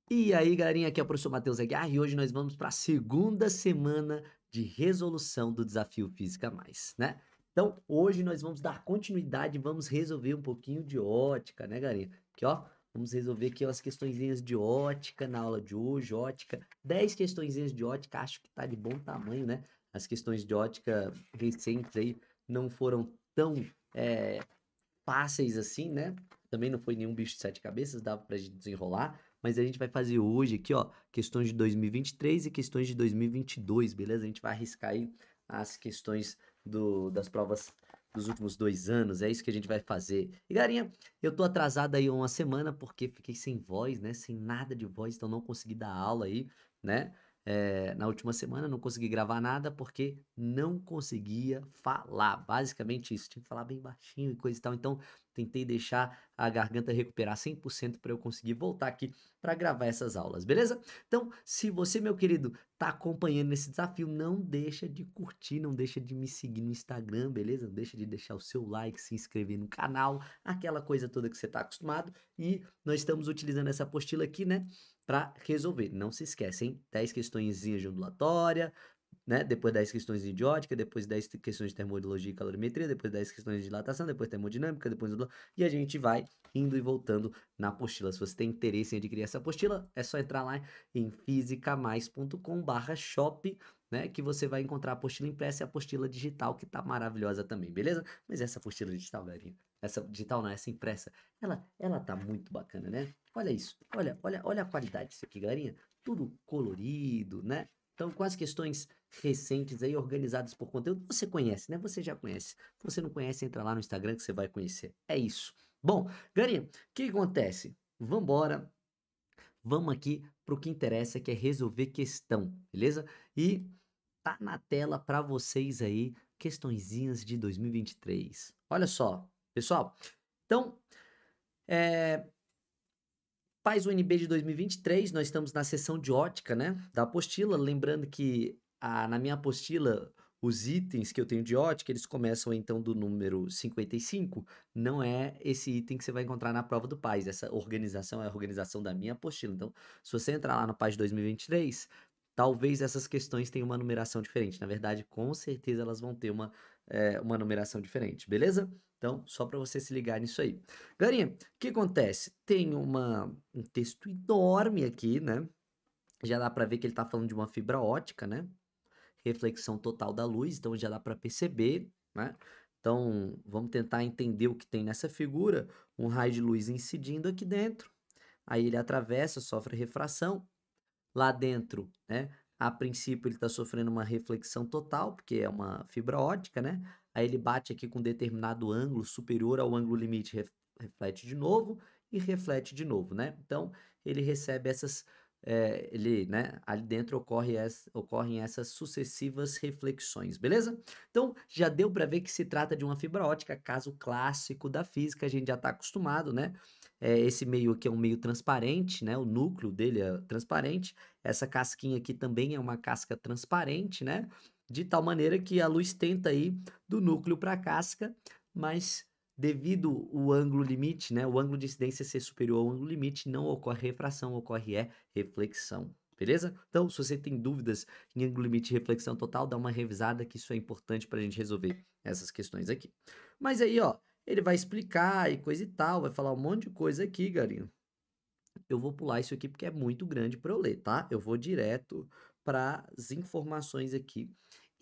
E aí, galerinha, aqui é o professor Matheus Aguiar e hoje nós vamos para a segunda semana de resolução do Desafio Física Mais, né? Então, hoje nós vamos dar continuidade, vamos resolver um pouquinho de ótica, né, galerinha? Aqui, ó, vamos resolver aqui umas questõezinhas de ótica na aula de hoje, ótica, 10 questõezinhas de ótica, acho que tá de bom tamanho, né? As questões de ótica recentes aí não foram tão fáceis assim, né? Também não foi nenhum bicho de sete cabeças, dava pra gente desenrolar. Mas a gente vai fazer hoje aqui, ó, questões de 2023 e questões de 2022, beleza? A gente vai arriscar aí as questões das provas dos últimos 2 anos, é isso que a gente vai fazer. E, galerinha, eu tô atrasado aí uma semana porque fiquei sem voz, né? Sem nada de voz, então não consegui dar aula aí, né? Na última semana não consegui gravar nada porque não conseguia falar. Basicamente isso, tinha que falar bem baixinho e coisa e tal. Então, tentei deixar a garganta recuperar 100% para eu conseguir voltar aqui para gravar essas aulas, beleza? Então, se você, meu querido, tá acompanhando esse desafio, não deixa de curtir, não deixa de me seguir no Instagram, beleza? Não deixa de deixar o seu like, se inscrever no canal, aquela coisa toda que você tá acostumado. E nós estamos utilizando essa apostila aqui, né, para resolver. Não se esquece, hein? 10 questõezinhas de ondulatória, né? Depois 10 questões de idiótica, depois 10 questões de termodinâmica e calorimetria, depois 10 questões de dilatação, depois termodinâmica, depois e a gente vai indo e voltando na apostila. Se você tem interesse em adquirir essa apostila, é só entrar lá em fisicamais.com/shop, né, que você vai encontrar a apostila impressa e a apostila digital, que tá maravilhosa também, beleza? Mas essa apostila digital, galerinha, essa digital não, essa impressa, ela tá muito bacana, né? Olha isso, olha a qualidade disso aqui, galerinha. Tudo colorido, né? Então, com as questões recentes aí, organizadas por conteúdo, você conhece, né? Você já conhece. Se você não conhece, entra lá no Instagram que você vai conhecer. É isso. Bom, galerinha, o que acontece? Vambora, vamos aqui pro que interessa, que é resolver questão, beleza? E tá na tela para vocês aí, questõezinhas de 2023. Olha só, pessoal. Então, faz o NB de 2023, nós estamos na seção de ótica, né, da apostila, lembrando que na minha apostila, os itens que eu tenho de ótica, eles começam então do número 55, não é esse item que você vai encontrar na prova do PAS, essa organização é a organização da minha apostila, então se você entrar lá no PAS 2023, talvez essas questões tenham uma numeração diferente, na verdade, com certeza elas vão ter uma numeração diferente, beleza? Então, só para você se ligar nisso aí. Garinha, o que acontece? Tem um texto enorme aqui, né? Já dá para ver que ele está falando de uma fibra ótica, né? Reflexão total da luz, então já dá para perceber, né? Então, vamos tentar entender o que tem nessa figura. Um raio de luz incidindo aqui dentro, aí ele atravessa, sofre refração. Lá dentro, né? A princípio ele está sofrendo uma reflexão total, porque é uma fibra ótica, né? Aí ele bate aqui com determinado ângulo superior ao ângulo limite, reflete de novo e reflete de novo, né? Então ele recebe né? Ali dentro ocorrem essas sucessivas reflexões, beleza? Então já deu para ver que se trata de uma fibra ótica, caso clássico da física, a gente já está acostumado, né? Esse meio aqui é um meio transparente, né? O núcleo dele é transparente. Essa casquinha aqui também é uma casca transparente, né? De tal maneira que a luz tenta ir do núcleo para a casca, mas devido o ângulo limite, né? O ângulo de incidência ser superior ao ângulo limite, não ocorre refração, ocorre reflexão. Beleza? Então, se você tem dúvidas em ângulo limite e reflexão total, dá uma revisada que isso é importante para a gente resolver essas questões aqui. Mas aí, ó, ele vai explicar e coisa e tal, vai falar um monte de coisa aqui, garinho. Eu vou pular isso aqui porque é muito grande para eu ler, tá? Eu vou direto para as informações aqui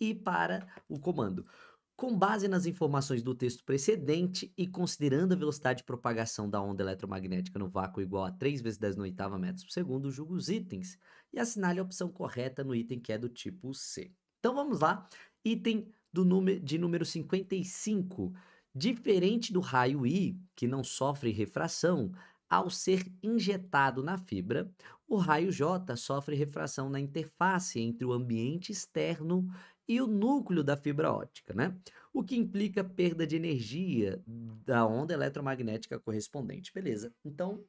e para o comando. Com base nas informações do texto precedente e considerando a velocidade de propagação da onda eletromagnética no vácuo igual a 3 vezes 10 na oitava metros por segundo, julgue os itens e assinale a opção correta no item que é do tipo C. Então vamos lá. Item de número 55. Diferente do raio I, que não sofre refração, ao ser injetado na fibra, o raio J sofre refração na interface entre o ambiente externo e o núcleo da fibra óptica, né? O que implica perda de energia da onda eletromagnética correspondente. Beleza. Então,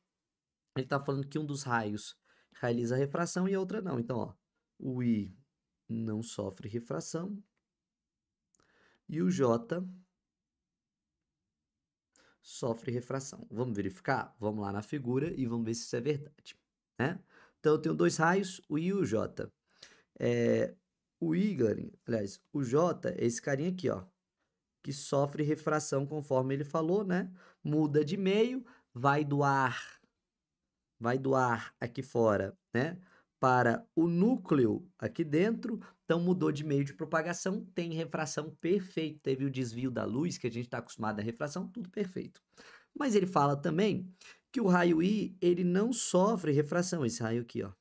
ele está falando que um dos raios realiza refração e a outra não. Então, ó, o I não sofre refração e o J sofre refração. Vamos verificar? Vamos lá na figura e vamos ver se isso é verdade, né? Então, eu tenho dois raios, o I e o J. O I, galerinha, aliás, o J é esse carinha aqui, ó, que sofre refração conforme ele falou, né? Muda de meio, vai do ar aqui fora, né? Para o núcleo aqui dentro, então mudou de meio de propagação, tem refração perfeito. Teve o desvio da luz, que a gente está acostumado a refração, tudo perfeito. Mas ele fala também que o raio I, ele não sofre refração, esse raio aqui, ó.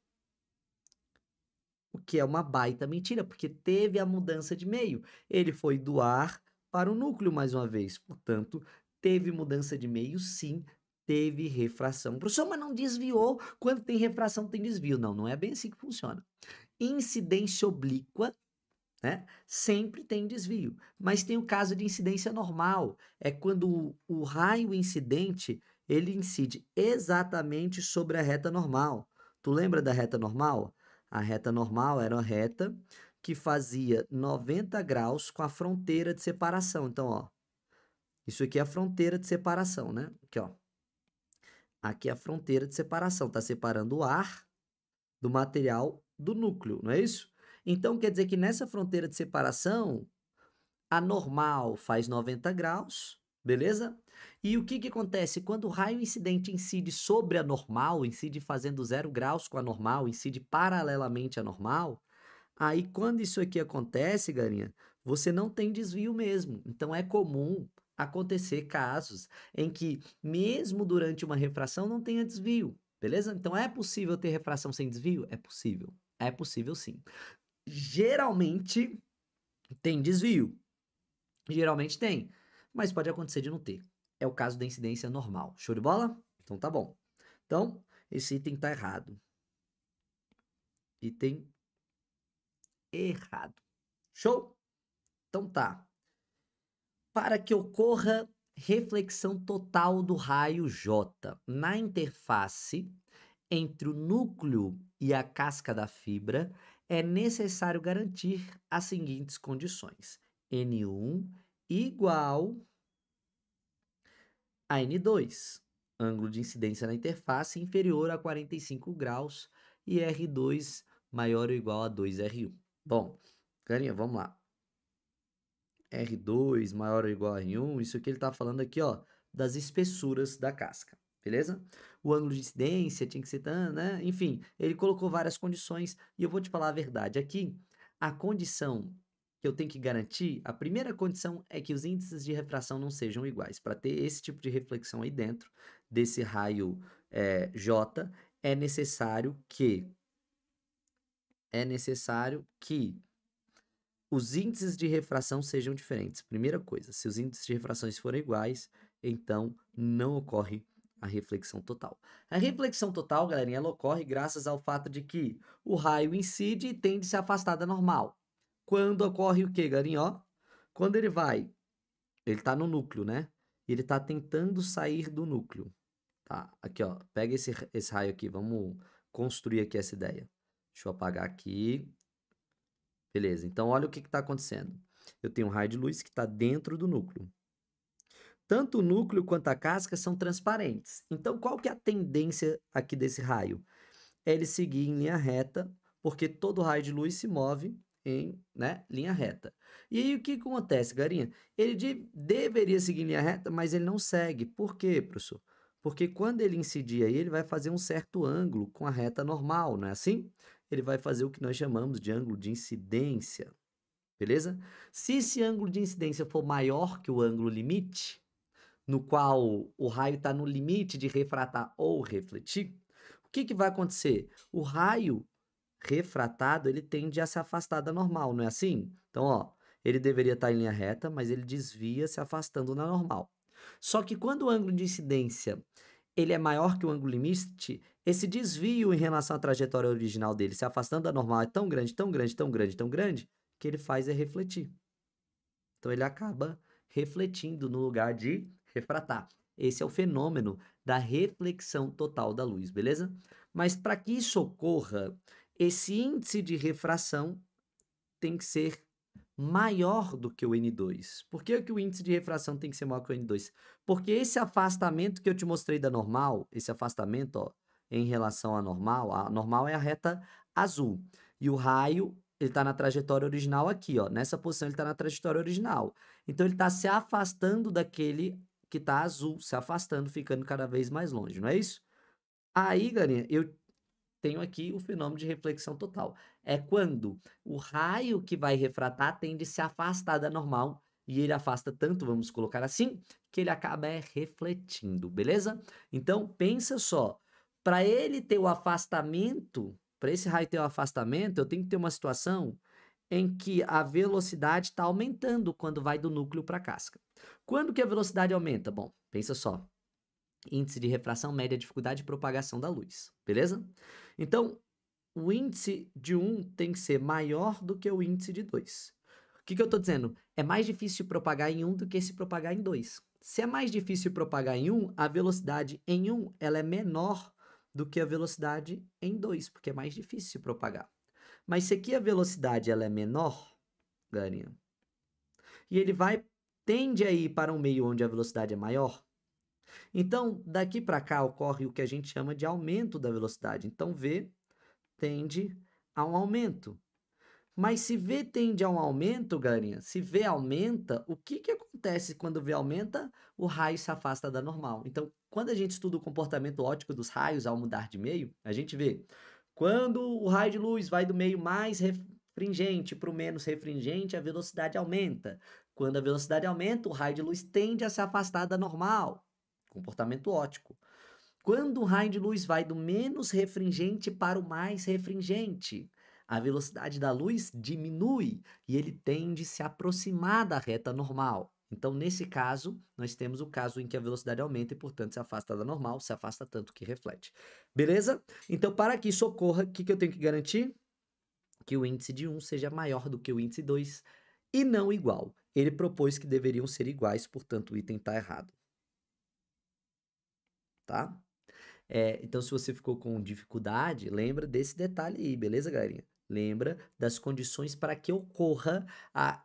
O que é uma baita mentira, porque teve a mudança de meio. Ele foi do ar para o núcleo mais uma vez, portanto, teve mudança de meio, sim, teve refração. Professor, mas não desviou. Quando tem refração, tem desvio. Não, não é bem assim que funciona. Incidência oblíqua, né? Sempre tem desvio. Mas tem o caso de incidência normal. É quando o raio incidente, ele incide exatamente sobre a reta normal. Tu lembra da reta normal? A reta normal era uma reta que fazia 90 graus com a fronteira de separação. Então, ó, isso aqui é a fronteira de separação, né? Aqui, ó. Aqui é a fronteira de separação. Está separando o ar do material do núcleo, não é isso? Então, quer dizer que nessa fronteira de separação, a normal faz 90 graus, beleza? E o que que acontece? Quando o raio incidente incide sobre a normal, incide fazendo 0 graus com a normal, incide paralelamente à normal, aí quando isso aqui acontece, galinha, você não tem desvio mesmo. Então é comum acontecer casos em que, mesmo durante uma refração, não tenha desvio, beleza? Então é possível ter refração sem desvio? É possível. É possível sim. Geralmente tem desvio. Geralmente tem, mas pode acontecer de não ter. É o caso da incidência normal. Show de bola? Então tá bom. Então, esse item tá errado. Item errado. Show? Então tá. Para que ocorra reflexão total do raio J na interface entre o núcleo e a casca da fibra, é necessário garantir as seguintes condições: N1 igual a N2, ângulo de incidência na interface inferior a 45 graus e R2 maior ou igual a 2R1. Bom, galerinha, vamos lá. R2 maior ou igual a R1, isso que ele está falando aqui, ó, das espessuras da casca, beleza? O ângulo de incidência tinha que ser, né? Enfim, ele colocou várias condições e eu vou te falar a verdade. Aqui, a condição que eu tenho que garantir, a primeira condição é que os índices de refração não sejam iguais. Para ter esse tipo de reflexão aí dentro desse raio J, é necessário que os índices de refração sejam diferentes. Primeira coisa, se os índices de refrações forem iguais, então não ocorre a reflexão total. A reflexão total, galerinha, ela ocorre graças ao fato de que o raio incide e tende a se afastar da normal. Quando ocorre o quê, galerinha? Ó, quando ele está no núcleo, né? E ele está tentando sair do núcleo. Tá, aqui, ó, pega esse raio aqui, vamos construir aqui essa ideia. Deixa eu apagar aqui. Beleza, então olha o que está acontecendo. Eu tenho um raio de luz que está dentro do núcleo. Tanto o núcleo quanto a casca são transparentes. Então, qual que é a tendência aqui desse raio? É ele seguir em linha reta, porque todo raio de luz se move em, né, linha reta. E aí, o que acontece, garinha? Ele deveria seguir em linha reta, mas ele não segue. Por quê, professor? Porque quando ele incidir aí, ele vai fazer um certo ângulo com a reta normal, não é assim? Ele vai fazer o que nós chamamos de ângulo de incidência, beleza? Se esse ângulo de incidência for maior que o ângulo limite, no qual o raio está no limite de refratar ou refletir, o que vai acontecer? O raio refratado, ele tende a se afastar da normal, não é assim? Então, ó, ele deveria estar em linha reta, mas ele desvia se afastando da normal. Só que quando o ângulo de incidência ele é maior que o ângulo limite, esse desvio em relação à trajetória original dele, se afastando da normal, é tão grande, tão grande, tão grande, tão grande, que ele faz é refletir. Então ele acaba refletindo no lugar de refratar. Esse é o fenômeno da reflexão total da luz, beleza? Mas para que isso ocorra, esse índice de refração tem que ser maior do que o N2. Por que o índice de refração tem que ser maior que o N2? Porque esse afastamento que eu te mostrei da normal, esse afastamento, ó, em relação à normal, a normal é a reta azul. E o raio, ele está na trajetória original aqui, ó. Nessa posição ele está na trajetória original. Então ele está se afastando daquele que está azul, se afastando, ficando cada vez mais longe, não é isso? Aí, galerinha, eu tenho aqui o fenômeno de reflexão total. É quando o raio que vai refratar tende a se afastar da normal e ele afasta tanto, vamos colocar assim, que ele acaba refletindo, beleza? Então, pensa só, para ele ter o afastamento, para esse raio ter o afastamento, eu tenho que ter uma situação em que a velocidade está aumentando quando vai do núcleo para a casca. Quando que a velocidade aumenta? Bom, pensa só. Índice de refração, média dificuldade de propagação da luz, beleza? Então, o índice de 1 tem que ser maior do que o índice de 2. O que eu estou dizendo? É mais difícil propagar em 1 do que se propagar em 2. Se é mais difícil propagar em 1, a velocidade em 1 ela é menor do que a velocidade em 2, porque é mais difícil se propagar. Mas se aqui a velocidade ela é menor, galerinha, e ele tende a ir para um meio onde a velocidade é maior, então daqui para cá ocorre o que a gente chama de aumento da velocidade. Então V tende a um aumento. Mas se V tende a um aumento, galerinha, se V aumenta, o que acontece quando V aumenta? O raio se afasta da normal. Então, quando a gente estuda o comportamento óptico dos raios ao mudar de meio, a gente vê quando o raio de luz vai do meio mais refringente para o menos refringente, a velocidade aumenta. Quando a velocidade aumenta, o raio de luz tende a se afastar da normal. Comportamento óptico. Quando o raio de luz vai do menos refringente para o mais refringente, a velocidade da luz diminui e ele tende a se aproximar da reta normal. Então, nesse caso, nós temos o caso em que a velocidade aumenta e, portanto, se afasta da normal, se afasta tanto que reflete. Beleza? Então, para que isso ocorra, o que eu tenho que garantir? Que o índice de 1 seja maior do que o índice 2 e não igual. Ele propôs que deveriam ser iguais, portanto, o item está errado. Tá? Então, se você ficou com dificuldade, lembra desse detalhe aí, beleza, galerinha? Lembra das condições para que ocorra a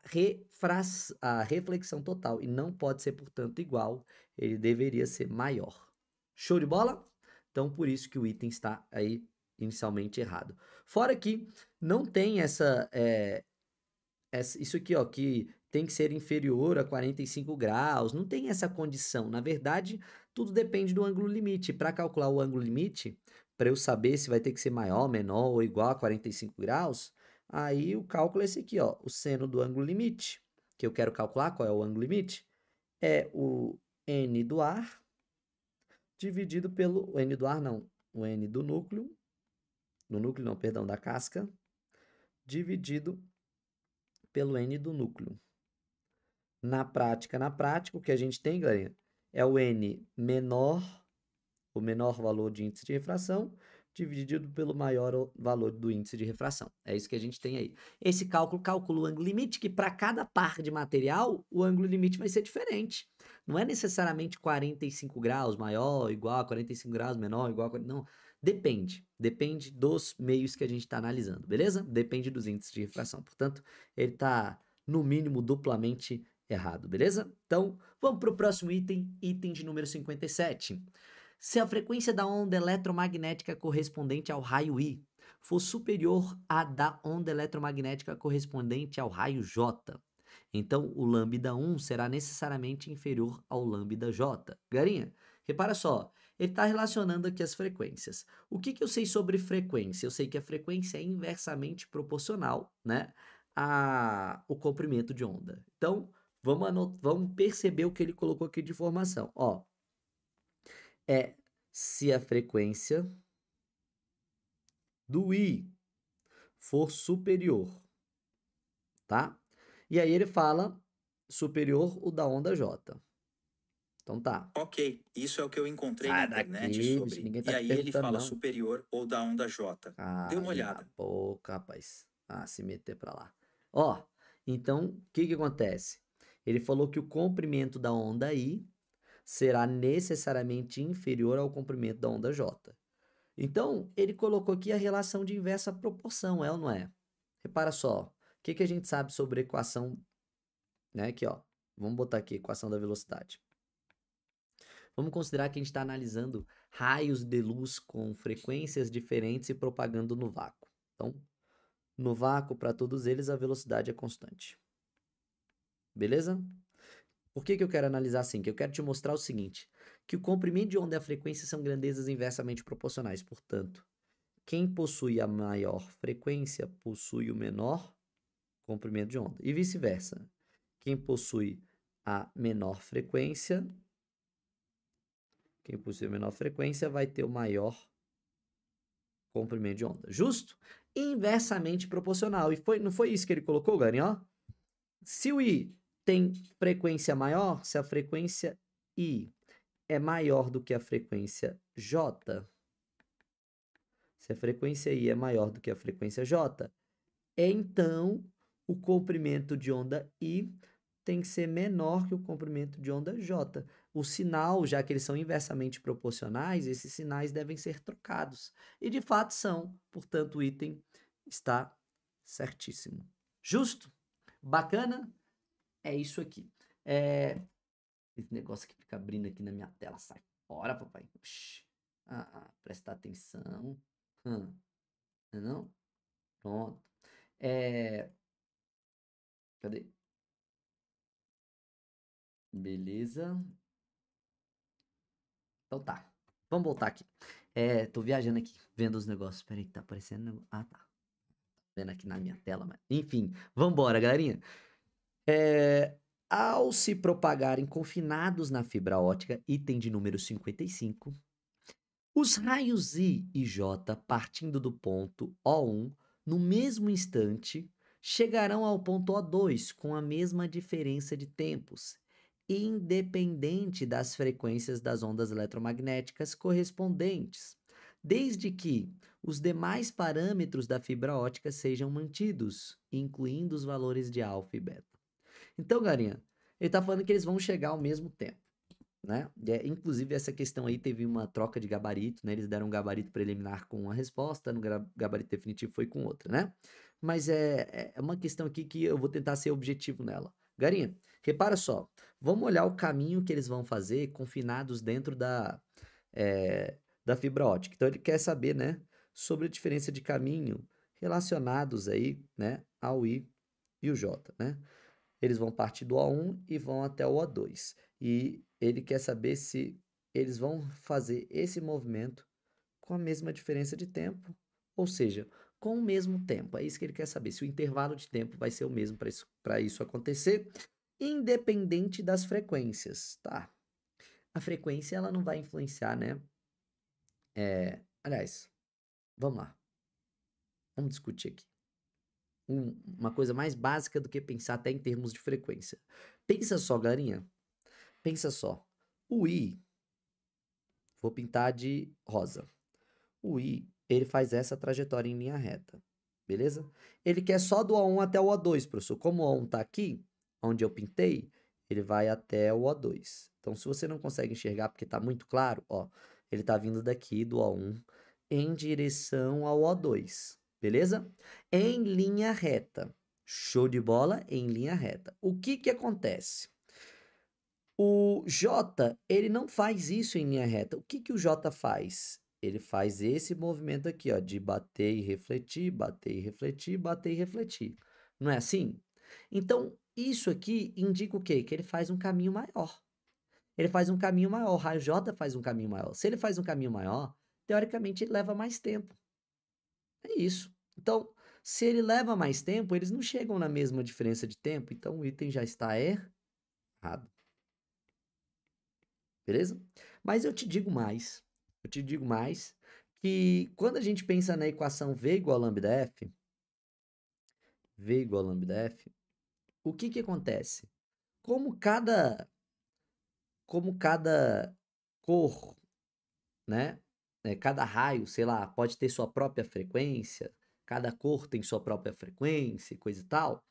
reflexão total. E não pode ser, portanto, igual. Ele deveria ser maior. Show de bola? Então, por isso que o item está aí inicialmente errado. Fora que não tem isso aqui, ó, que tem que ser inferior a 45 graus, não tem essa condição. Na verdade, tudo depende do ângulo limite. Para calcular o ângulo limite, para eu saber se vai ter que ser maior, menor ou igual a 45 graus, aí o cálculo é esse aqui, ó, o seno do ângulo limite, que eu quero calcular qual é o ângulo limite, é o n do ar dividido pelo... O n do ar não, o n do núcleo não, perdão, da casca, dividido pelo n do núcleo. Na prática, o que a gente tem, galera, é o n menor, o menor valor de índice de refração, dividido pelo maior valor do índice de refração. É isso que a gente tem aí. Esse cálculo calcula o ângulo limite, que para cada par de material, o ângulo limite vai ser diferente. Não é necessariamente 45 graus maior, igual a 45 graus menor, igual a... Não, depende. Depende dos meios que a gente está analisando, beleza? Depende dos índices de refração. Portanto, ele está, no mínimo, duplamente errado, beleza? Então, vamos para o próximo item, item de número 57. Se a frequência da onda eletromagnética correspondente ao raio I for superior à da onda eletromagnética correspondente ao raio J, então o lambda 1 será necessariamente inferior ao lambda J. Garinha, repara só, ele está relacionando aqui as frequências. O que eu sei sobre frequência? Eu sei que a frequência é inversamente proporcional, né, ao comprimento de onda. Então, vamos perceber o que ele colocou aqui de informação. Ó, se a frequência do I for superior, tá? E aí ele fala superior o da onda J. Então tá. Ok, isso é o que eu encontrei Sai na internet daqui, bicho, sobre. ninguém tá E te aí ele perguntando fala não. superior ou da onda J. Dê uma Cale a olhada. boca, rapaz. Ah, se meter pra lá. Ó, então, o que acontece? Ele falou que o comprimento da onda I será necessariamente inferior ao comprimento da onda J. Então, ele colocou aqui a relação de inversa proporção, é ou não é? Repara só, o que a gente sabe sobre a equação, né? Aqui, ó, vamos botar aqui a equação da velocidade. Vamos considerar que a gente está analisando raios de luz com frequências diferentes e propagando no vácuo. Então, no vácuo, para todos eles, a velocidade é constante. Beleza? Por que eu quero analisar assim? Que eu quero te mostrar o seguinte, que o comprimento de onda e a frequência são grandezas inversamente proporcionais. Portanto, quem possui a maior frequência possui o menor comprimento de onda. E vice-versa. Quem possui a menor frequência, vai ter o maior comprimento de onda. Justo? Inversamente proporcional. E não foi isso que ele colocou, galerinha? Ó. Se o I tem frequência maior, se a frequência I é maior do que a frequência J, se a frequência I é maior do que a frequência J, então o comprimento de onda I tem que ser menor que o comprimento de onda J. O sinal, já que eles são inversamente proporcionais, esses sinais devem ser trocados. E de fato são, portanto o item está certíssimo. Justo? Bacana? É isso aqui. Esse negócio que fica abrindo aqui na minha tela, sai fora, papai. Presta atenção. Não? Pronto. Cadê? Beleza. Então tá. Vamos voltar aqui. Tô viajando aqui, vendo os negócios. Peraí, que tá aparecendo. Ah, tá. Vendo aqui na minha tela, mas... Enfim, vambora, galerinha. Ao se propagarem confinados na fibra ótica, item de número 55, os raios I e J, partindo do ponto O1, no mesmo instante, chegarão ao ponto O2 com a mesma diferença de tempos, independente das frequências das ondas eletromagnéticas correspondentes, desde que os demais parâmetros da fibra ótica sejam mantidos, incluindo os valores de alfa e beta. Então, galerinha, ele está falando que eles vão chegar ao mesmo tempo. Né? Inclusive, essa questão aí teve uma troca de gabarito, né? Eles deram um gabarito preliminar com uma resposta, no gabarito definitivo foi com outra, né? Mas é uma questão aqui que eu vou tentar ser objetivo nela. Garinha, repara só, vamos olhar o caminho que eles vão fazer confinados dentro da fibra ótica. Então, ele quer saber, né, sobre a diferença de caminho relacionados aí, né, ao I e o J, né? Eles vão partir do O1 e vão até o O2. E ele quer saber se eles vão fazer esse movimento com a mesma diferença de tempo, ou seja, com o mesmo tempo. É isso que ele quer saber, se o intervalo de tempo vai ser o mesmo para isso acontecer, independente das frequências, tá? A frequência, ela não vai influenciar, né? Aliás, vamos lá. Vamos discutir aqui. Uma coisa mais básica do que pensar até em termos de frequência. Pensa só, galerinha. Pensa só. O I, vou pintar de rosa. O I, ele faz essa trajetória em linha reta. Beleza? Ele quer só do O1 até o O2, professor. Como o O1 está aqui, onde eu pintei, ele vai até o O2. Então, se você não consegue enxergar porque está muito claro, ó, ele está vindo daqui do O1 em direção ao O2. Beleza? Em linha reta. Show de bola em linha reta. O que acontece? O J, ele não faz isso em linha reta. O que o J faz? Ele faz esse movimento aqui, ó, de bater e refletir, bater e refletir, bater e refletir. Não é assim? Então, isso aqui indica o quê? Que ele faz um caminho maior. Ele faz um caminho maior. O raio J faz um caminho maior. Se ele faz um caminho maior, teoricamente ele leva mais tempo. É isso. Então, se ele leva mais tempo, eles não chegam na mesma diferença de tempo. Então, o item já está errado. Beleza? Mas eu te digo mais. Que quando a gente pensa na equação V igual a lambda F, o que acontece? Como cada cor, né? Cada raio, sei lá, pode ter sua própria frequência, cada cor tem sua própria frequência, coisa e tal.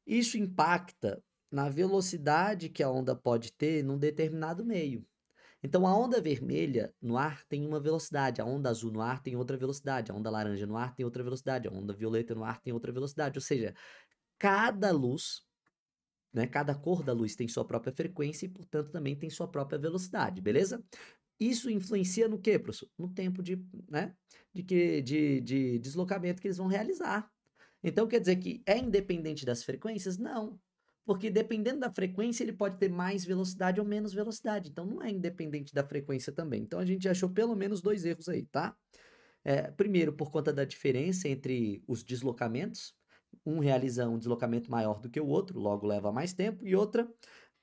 Isso impacta na velocidade que a onda pode ter num determinado meio. Então, a onda vermelha no ar tem uma velocidade, a onda azul no ar tem outra velocidade, a onda laranja no ar tem outra velocidade, a onda violeta no ar tem outra velocidade. Ou seja, cada luz, né, cada cor da luz tem sua própria frequência e, portanto, também tem sua própria velocidade, beleza? Isso influencia no quê, professor? No tempo né, de deslocamento que eles vão realizar. Então, quer dizer que é independente das frequências? Não. Porque dependendo da frequência, ele pode ter mais velocidade ou menos velocidade. Então, não é independente da frequência também. Então, a gente achou pelo menos 2 erros aí, tá? Primeiro, por conta da diferença entre os deslocamentos. Um realiza um deslocamento maior do que o outro, logo leva mais tempo. E outra,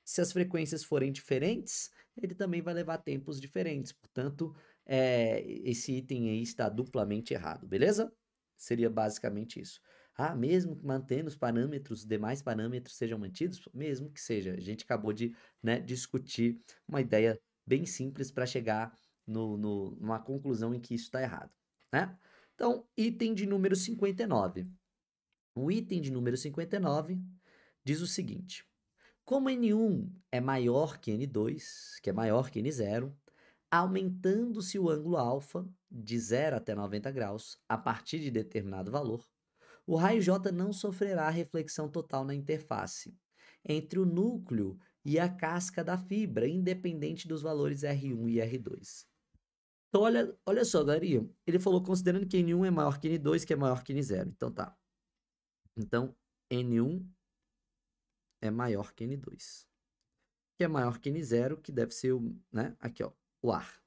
se as frequências forem diferentes, ele também vai levar tempos diferentes. Portanto, esse item aí está duplamente errado, beleza? Seria basicamente isso. Ah, mesmo que mantendo os parâmetros, os demais parâmetros sejam mantidos? Mesmo que seja. A gente acabou de, né, discutir uma ideia bem simples para chegar numa conclusão em que isso está errado, né? Então, item de número 59. O item de número 59 diz o seguinte: como N1 é maior que N2, que é maior que N0, aumentando-se o ângulo alfa de 0 até 90 graus a partir de determinado valor, o raio J não sofrerá reflexão total na interface entre o núcleo e a casca da fibra, independente dos valores R1 e R2. Então, olha só, galerinha. Ele falou considerando que N1 é maior que N2, que é maior que N0. Então, tá. Então, N1 é maior que N2. Que é maior que N0, que deve ser o, né? Aqui, ó, o ar.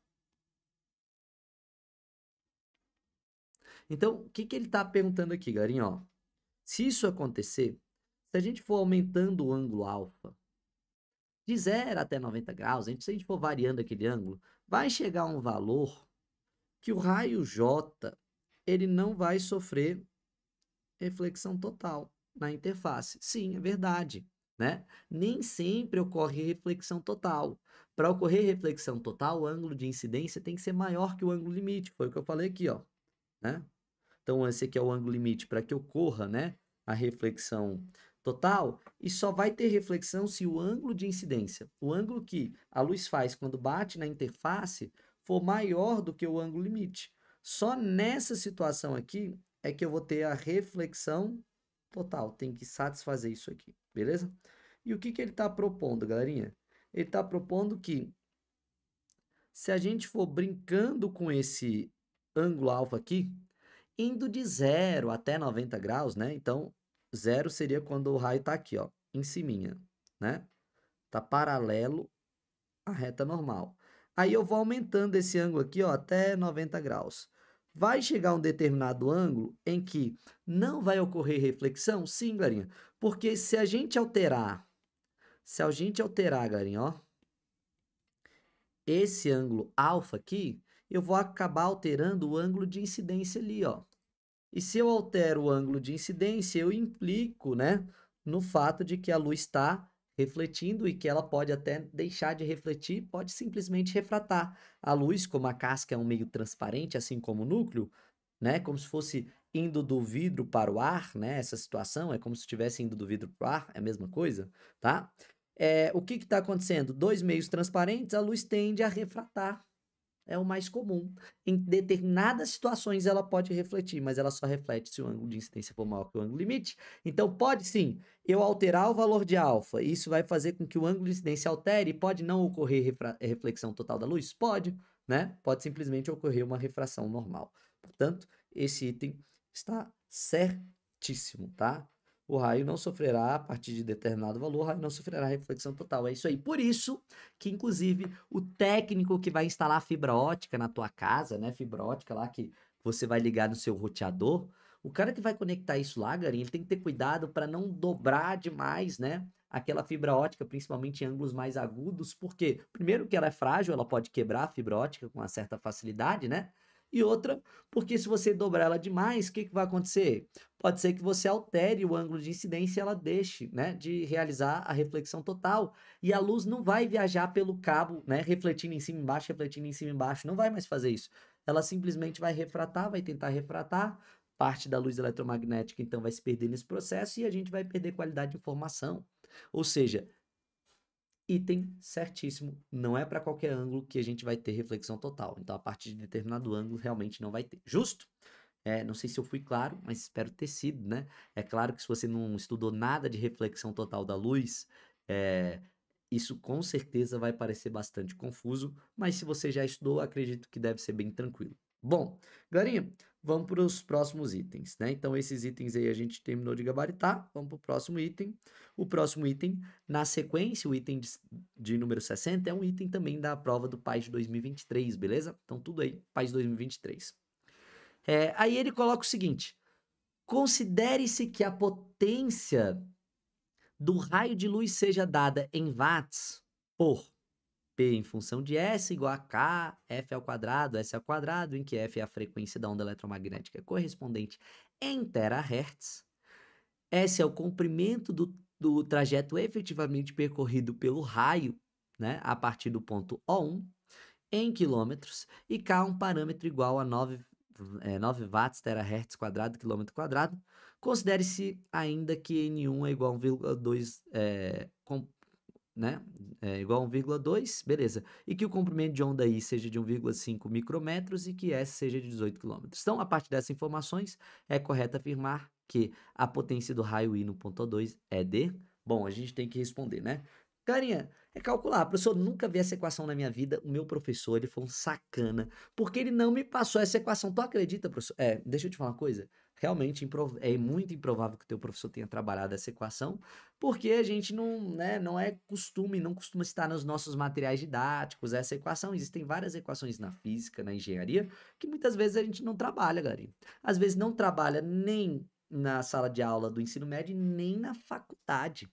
Então, o que ele está perguntando aqui, galerinha? Ó, se isso acontecer, se a gente for aumentando o ângulo alfa de 0 até 90 graus, se a gente for variando aquele ângulo, vai chegar um valor que o raio J ele não vai sofrer reflexão total na interface. Sim, é verdade, né? Nem sempre ocorre reflexão total. Para ocorrer reflexão total, o ângulo de incidência tem que ser maior que o ângulo limite. Foi o que eu falei aqui, ó, né? Então, esse aqui é o ângulo limite para que ocorra, né, a reflexão total, e só vai ter reflexão se o ângulo de incidência, o ângulo que a luz faz quando bate na interface, for maior do que o ângulo limite. Só nessa situação aqui é que eu vou ter a reflexão total. Tem que satisfazer isso aqui, beleza? E o que ele está propondo, galerinha? Ele está propondo que se a gente for brincando com esse ângulo alfa aqui, indo de 0 até 90 graus, né? Então, 0 seria quando o raio está aqui, ó, em ciminha, né? Tá paralelo à reta normal. Aí eu vou aumentando esse ângulo aqui, ó, até 90 graus. Vai chegar um determinado ângulo em que não vai ocorrer reflexão? Sim, galerinha. Porque se a gente alterar, galerinha, ó, esse ângulo alfa aqui, eu vou acabar alterando o ângulo de incidência ali, ó. E se eu altero o ângulo de incidência, eu implico, né, no fato de que a luz está refletindo e que ela pode até deixar de refletir, pode simplesmente refratar. A luz, como a casca é um meio transparente, assim como o núcleo, né, como se fosse indo do vidro para o ar, né, essa situação é como se estivesse indo do vidro para o ar, é a mesma coisa, tá? O que está acontecendo? Dois meios transparentes, a luz tende a refratar. É o mais comum. Em determinadas situações ela pode refletir, mas ela só reflete se o ângulo de incidência for maior que o ângulo limite. Então pode sim, eu alterar o valor de alfa, isso vai fazer com que o ângulo de incidência altere e pode não ocorrer reflexão total da luz? Pode, né? Pode simplesmente ocorrer uma refração normal. Portanto, esse item está certíssimo, tá? O raio não sofrerá, a partir de determinado valor, o raio não sofrerá reflexão total. É isso aí. Por isso que, inclusive, o técnico que vai instalar a fibra ótica na tua casa, né? Fibra ótica lá que você vai ligar no seu roteador, o cara que vai conectar isso lá, garinha, ele tem que ter cuidado para não dobrar demais, né? Aquela fibra ótica, principalmente em ângulos mais agudos, porque, primeiro, que ela é frágil, ela pode quebrar a fibra ótica com uma certa facilidade, né? E outra, porque se você dobrar ela demais, o que vai acontecer? Pode ser que você altere o ângulo de incidência e ela deixe, né, de realizar a reflexão total. E a luz não vai viajar pelo cabo, né, refletindo em cima e embaixo, refletindo em cima e embaixo. Não vai mais fazer isso. Ela simplesmente vai refratar, vai tentar refratar. Parte da luz eletromagnética, então, vai se perder nesse processo e a gente vai perder qualidade de informação. Ou seja, item certíssimo, não é para qualquer ângulo que a gente vai ter reflexão total. Então, a partir de determinado ângulo, realmente não vai ter. Justo? Não sei se eu fui claro, mas espero ter sido, né? É claro que se você não estudou nada de reflexão total da luz, Isso com certeza vai parecer bastante confuso, mas se você já estudou, acredito que deve ser bem tranquilo. Bom, galerinha, vamos para os próximos itens, né? Então, esses itens aí a gente terminou de gabaritar, vamos para o próximo item. O próximo item, na sequência, o item de número 60 é um item também da prova do PAS de 2023, beleza? Então, tudo aí, PAS 2023. Aí ele coloca o seguinte: considere-se que a potência do raio de luz seja dada em watts por P em função de S igual a K, F ao quadrado, S ao quadrado, em que F é a frequência da onda eletromagnética correspondente em terahertz. S é o comprimento do trajeto efetivamente percorrido pelo raio, né, a partir do ponto O1, em quilômetros, e K é um parâmetro igual a 9 watts terahertz quadrado, quilômetro quadrado. Considere-se ainda que N1 é igual a 1,2 né? Igual a 1,2, beleza. E que o comprimento de onda I seja de 1,5 micrômetros e que S seja de 18 km. Então, a partir dessas informações, é correto afirmar que a potência do raio I no ponto O2 é de... Bom, a gente tem que responder, né? Carinha, é calcular. Professor, nunca vi essa equação na minha vida. O meu professor, ele foi um sacana, porque ele não me passou essa equação. Tu acredita, professor? Deixa eu te falar uma coisa. Realmente é muito improvável que o teu professor tenha trabalhado essa equação, porque a gente não, né, não é costume, não costuma estar nos nossos materiais didáticos essa equação. Existem várias equações na física, na engenharia, que muitas vezes a gente não trabalha, galera. Às vezes não trabalha nem na sala de aula do ensino médio, nem na faculdade.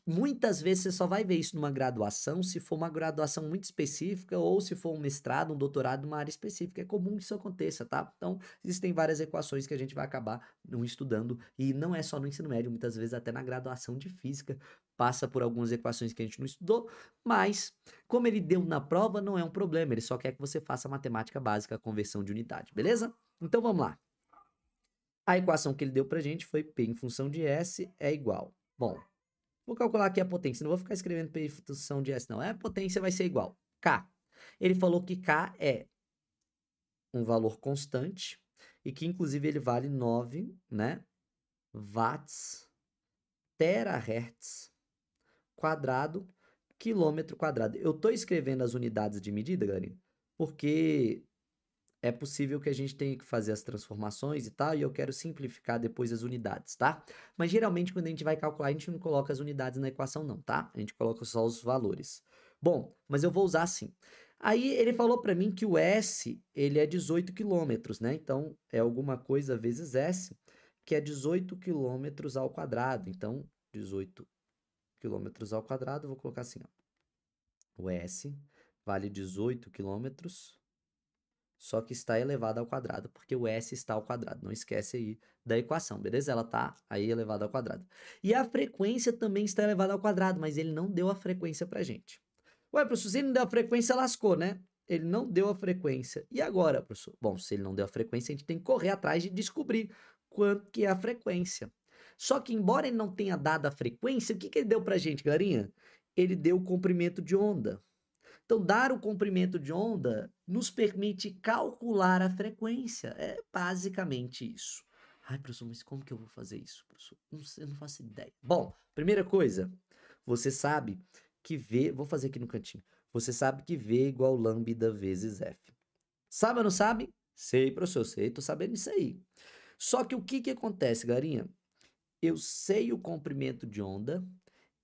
Muitas vezes você só vai ver isso numa graduação, se for uma graduação muito específica, ou se for um mestrado, um doutorado numa área específica. É comum que isso aconteça, tá? Então, existem várias equações que a gente vai acabar não estudando, e não é só no ensino médio, muitas vezes até na graduação de física passa por algumas equações que a gente não estudou, mas como ele deu na prova, não é um problema, ele só quer que você faça a matemática básica, a conversão de unidade, beleza? Então vamos lá. A equação que ele deu pra gente foi P em função de S é igual. Bom, vou calcular aqui a potência, não vou ficar escrevendo P em função de S não, a potência vai ser igual. K. Ele falou que K é um valor constante e que inclusive ele vale 9, né, watts terahertz quadrado, quilômetro quadrado. Eu tô escrevendo as unidades de medida, galera, porque é possível que a gente tenha que fazer as transformações e tal, e eu quero simplificar depois as unidades, tá? Mas geralmente quando a gente vai calcular, a gente não coloca as unidades na equação não, tá? A gente coloca só os valores. Bom, mas eu vou usar assim. Aí ele falou para mim que o S, ele é 18 quilômetros, né? Então, é alguma coisa vezes S, que é 18 quilômetros ao quadrado. Então, 18 quilômetros ao quadrado, vou colocar assim, ó. O S vale 18 quilômetros, só que está elevado ao quadrado, porque o S está ao quadrado. Não esquece aí da equação, beleza? Ela está aí elevada ao quadrado. E a frequência também está elevada ao quadrado, mas ele não deu a frequência pra gente. Ué, professor, se ele não deu a frequência, lascou, né? Ele não deu a frequência. E agora, professor? Bom, se ele não deu a frequência, a gente tem que correr atrás de descobrir quanto que é a frequência. Só que, embora ele não tenha dado a frequência, o que que ele deu pra gente, galerinha? Ele deu o comprimento de onda. Então, dar o comprimento de onda nos permite calcular a frequência. É basicamente isso. Ai, professor, mas como que eu vou fazer isso, professor? Não sei, eu não faço ideia. Bom, primeira coisa, você sabe que V... Vou fazer aqui no cantinho. Você sabe que V é igual lambda vezes F. Sabe ou não sabe? Sei, professor, sei, tô sabendo disso aí. Só que o que que acontece, garinha? Eu sei o comprimento de onda,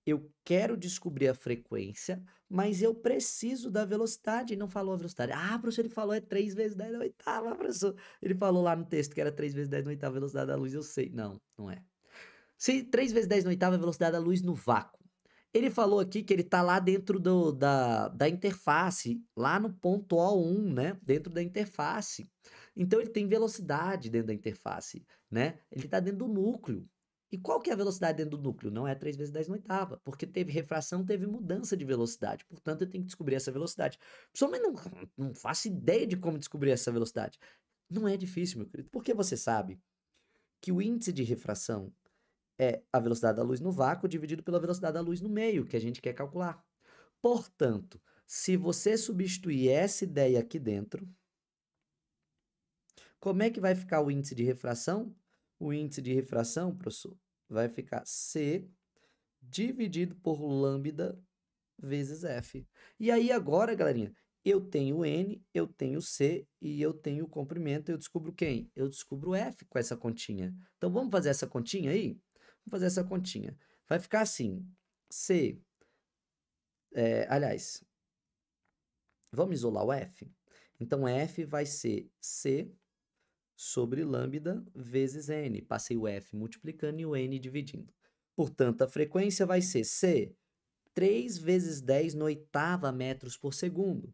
eu quero descobrir a frequência, mas eu preciso da velocidade. E não falou a velocidade. Ah, professor, ele falou 3 vezes 10 na oitava, professor. Ele falou lá no texto que era 3 vezes 10 na oitava velocidade da luz, eu sei. Não, não é. Se 3 vezes 10 na oitava é a velocidade da luz no vácuo. Ele falou aqui que ele está lá dentro da interface, lá no ponto O1, né? Dentro da interface. Então ele tem velocidade dentro da interface, né? Ele está dentro do núcleo. E qual que é a velocidade dentro do núcleo? Não é 3 vezes 10 na oitava, porque teve refração, teve mudança de velocidade. Portanto, eu tenho que descobrir essa velocidade. Só mas não faço ideia de como descobrir essa velocidade. Não é difícil, meu querido, porque você sabe que o índice de refração é a velocidade da luz no vácuo dividido pela velocidade da luz no meio, que a gente quer calcular. Portanto, se você substituir essa ideia aqui dentro, como é que vai ficar o índice de refração? O índice de refração, professor, vai ficar C dividido por lambda vezes F. E aí agora, galerinha, eu tenho N, eu tenho C e eu tenho o comprimento, eu descubro quem? Eu descubro F com essa continha. Então vamos fazer essa continha aí? Vamos fazer essa continha. Vai ficar assim, C, aliás, vamos isolar o F? Então F vai ser C sobre lambda vezes N. Passei o F multiplicando e o N dividindo. Portanto, a frequência vai ser C, 3 vezes 10 na oitava metros por segundo.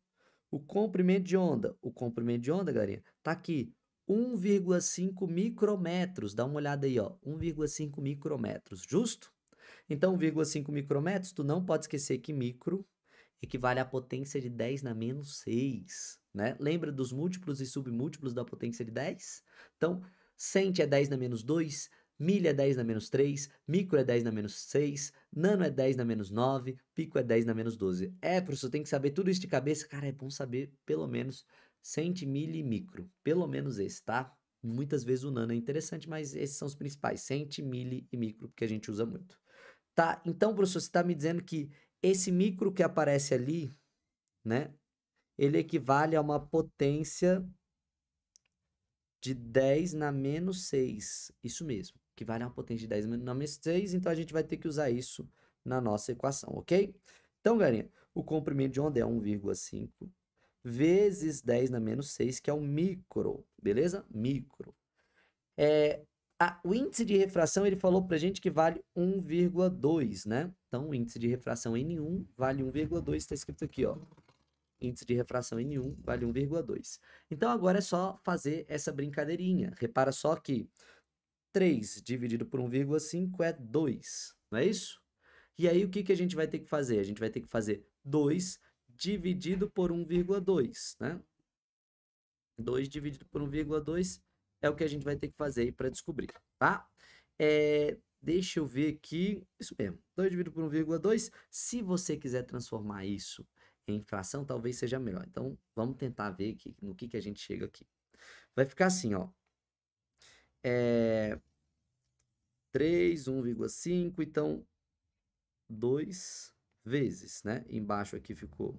O comprimento de onda, galerinha, tá aqui, 1,5 micrometros. Dá uma olhada aí, ó, 1,5 micrometros, justo? Então, 1,5 micrometros, tu não pode esquecer que micro equivale à potência de 10 na menos 6, né? Lembra dos múltiplos e submúltiplos da potência de 10? Então, cent é 10 na menos 2, milha é 10 na menos 3, micro é 10 na menos 6, nano é 10 na menos 9, pico é 10 na menos 12. Professor, tem que saber tudo isso de cabeça? Cara, é bom saber pelo menos cent, milha e micro. Pelo menos esse, tá? Muitas vezes o nano é interessante, mas esses são os principais, cent, milha e micro, que a gente usa muito. Tá, então, professor, você está me dizendo que esse micro que aparece ali, né, ele equivale a uma potência de 10 na menos 6. Isso mesmo, equivale a uma potência de 10 na menos 6, então a gente vai ter que usar isso na nossa equação, ok? Então, galerinha, o comprimento de onda é 1,5 vezes 10 na menos 6, que é o micro, beleza? Micro. O índice de refração, ele falou pra gente que vale 1,2, né? Então, o índice de refração N1 vale 1,2, está escrito aqui, ó. Índice de refração N1 vale 1,2. Então, agora é só fazer essa brincadeirinha. Repara só que 3 dividido por 1,5 é 2, não é isso? E aí, o que que a gente vai ter que fazer? A gente vai ter que fazer 2 dividido por 1,2, né? 2 dividido por 1,2 é o que a gente vai ter que fazer aí para descobrir, tá? Deixa eu ver aqui, isso mesmo, 2 dividido por 1,2, se você quiser transformar isso em fração, talvez seja melhor. Então, vamos tentar ver aqui, no que a gente chega aqui. Vai ficar assim, ó, 3, 1,5, então 2 vezes, né? Embaixo aqui ficou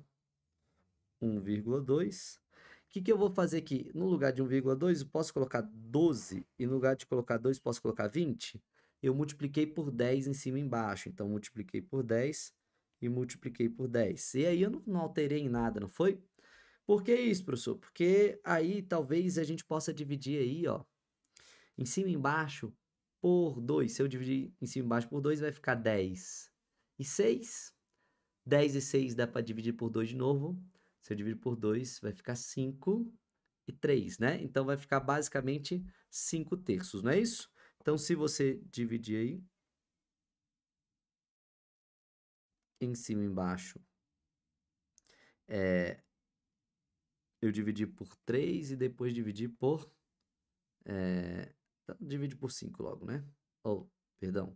1,2. O que eu vou fazer aqui? No lugar de 1,2, eu posso colocar 12, e no lugar de colocar 2, posso colocar 20? Eu multipliquei por 10 em cima e embaixo. Então, multipliquei por 10 e multipliquei por 10. E aí, eu não alterei em nada, não foi? Por que isso, professor? Porque aí, talvez, a gente possa dividir aí, ó, em cima e embaixo por 2. Se eu dividir em cima e embaixo por 2, vai ficar 10 e 6. 10 e 6 dá para dividir por 2 de novo. Se eu dividir por 2, vai ficar 5 e 3, né? Então, vai ficar basicamente 5 terços, não é isso? Então, se você dividir aí, em cima e embaixo, eu dividi por 3 e depois dividi por... Então, divide por 5 logo, né? Perdão,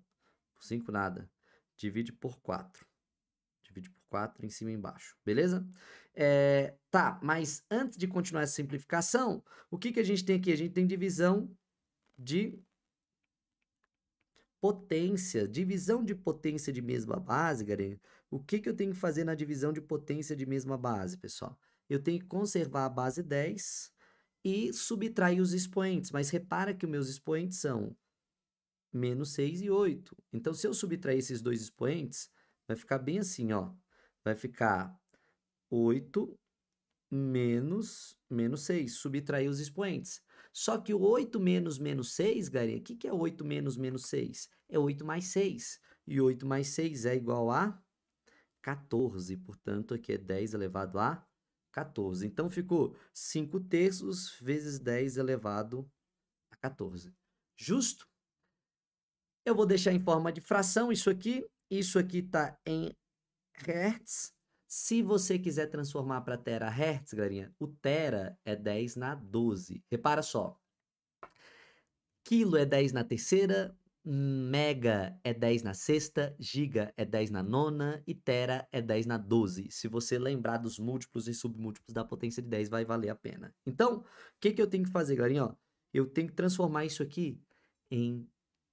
por 5 nada. Divide por 4. Divide por 4 em cima e embaixo, beleza? Tá, mas antes de continuar essa simplificação, o que a gente tem aqui? A gente tem divisão de potência. Divisão de potência de mesma base, galera. O que eu tenho que fazer na divisão de potência de mesma base, pessoal? Eu tenho que conservar a base 10 e subtrair os expoentes. Mas repara que os meus expoentes são menos 6 e 8. Então, se eu subtrair esses dois expoentes, vai ficar bem assim, ó. Vai ficar 8 menos 6. Subtrair os expoentes. Só que o 8 menos 6, galera, o que é 8 menos 6? É 8 mais 6. E 8 mais 6 é igual a 14. Portanto, aqui é 10 elevado a 14. Então, ficou 5 terços vezes 10 elevado a 14. Justo? Eu vou deixar em forma de fração isso aqui. Isso aqui está em hertz. Se você quiser transformar para terahertz, galerinha, o tera é 10 na 12. Repara só. Quilo é 10 na terceira, mega é 10 na sexta, giga é 10 na nona e tera é 10 na 12. Se você lembrar dos múltiplos e submúltiplos da potência de 10, vai valer a pena. Então, o que eu tenho que fazer, galerinha? Ó, eu tenho que transformar isso aqui em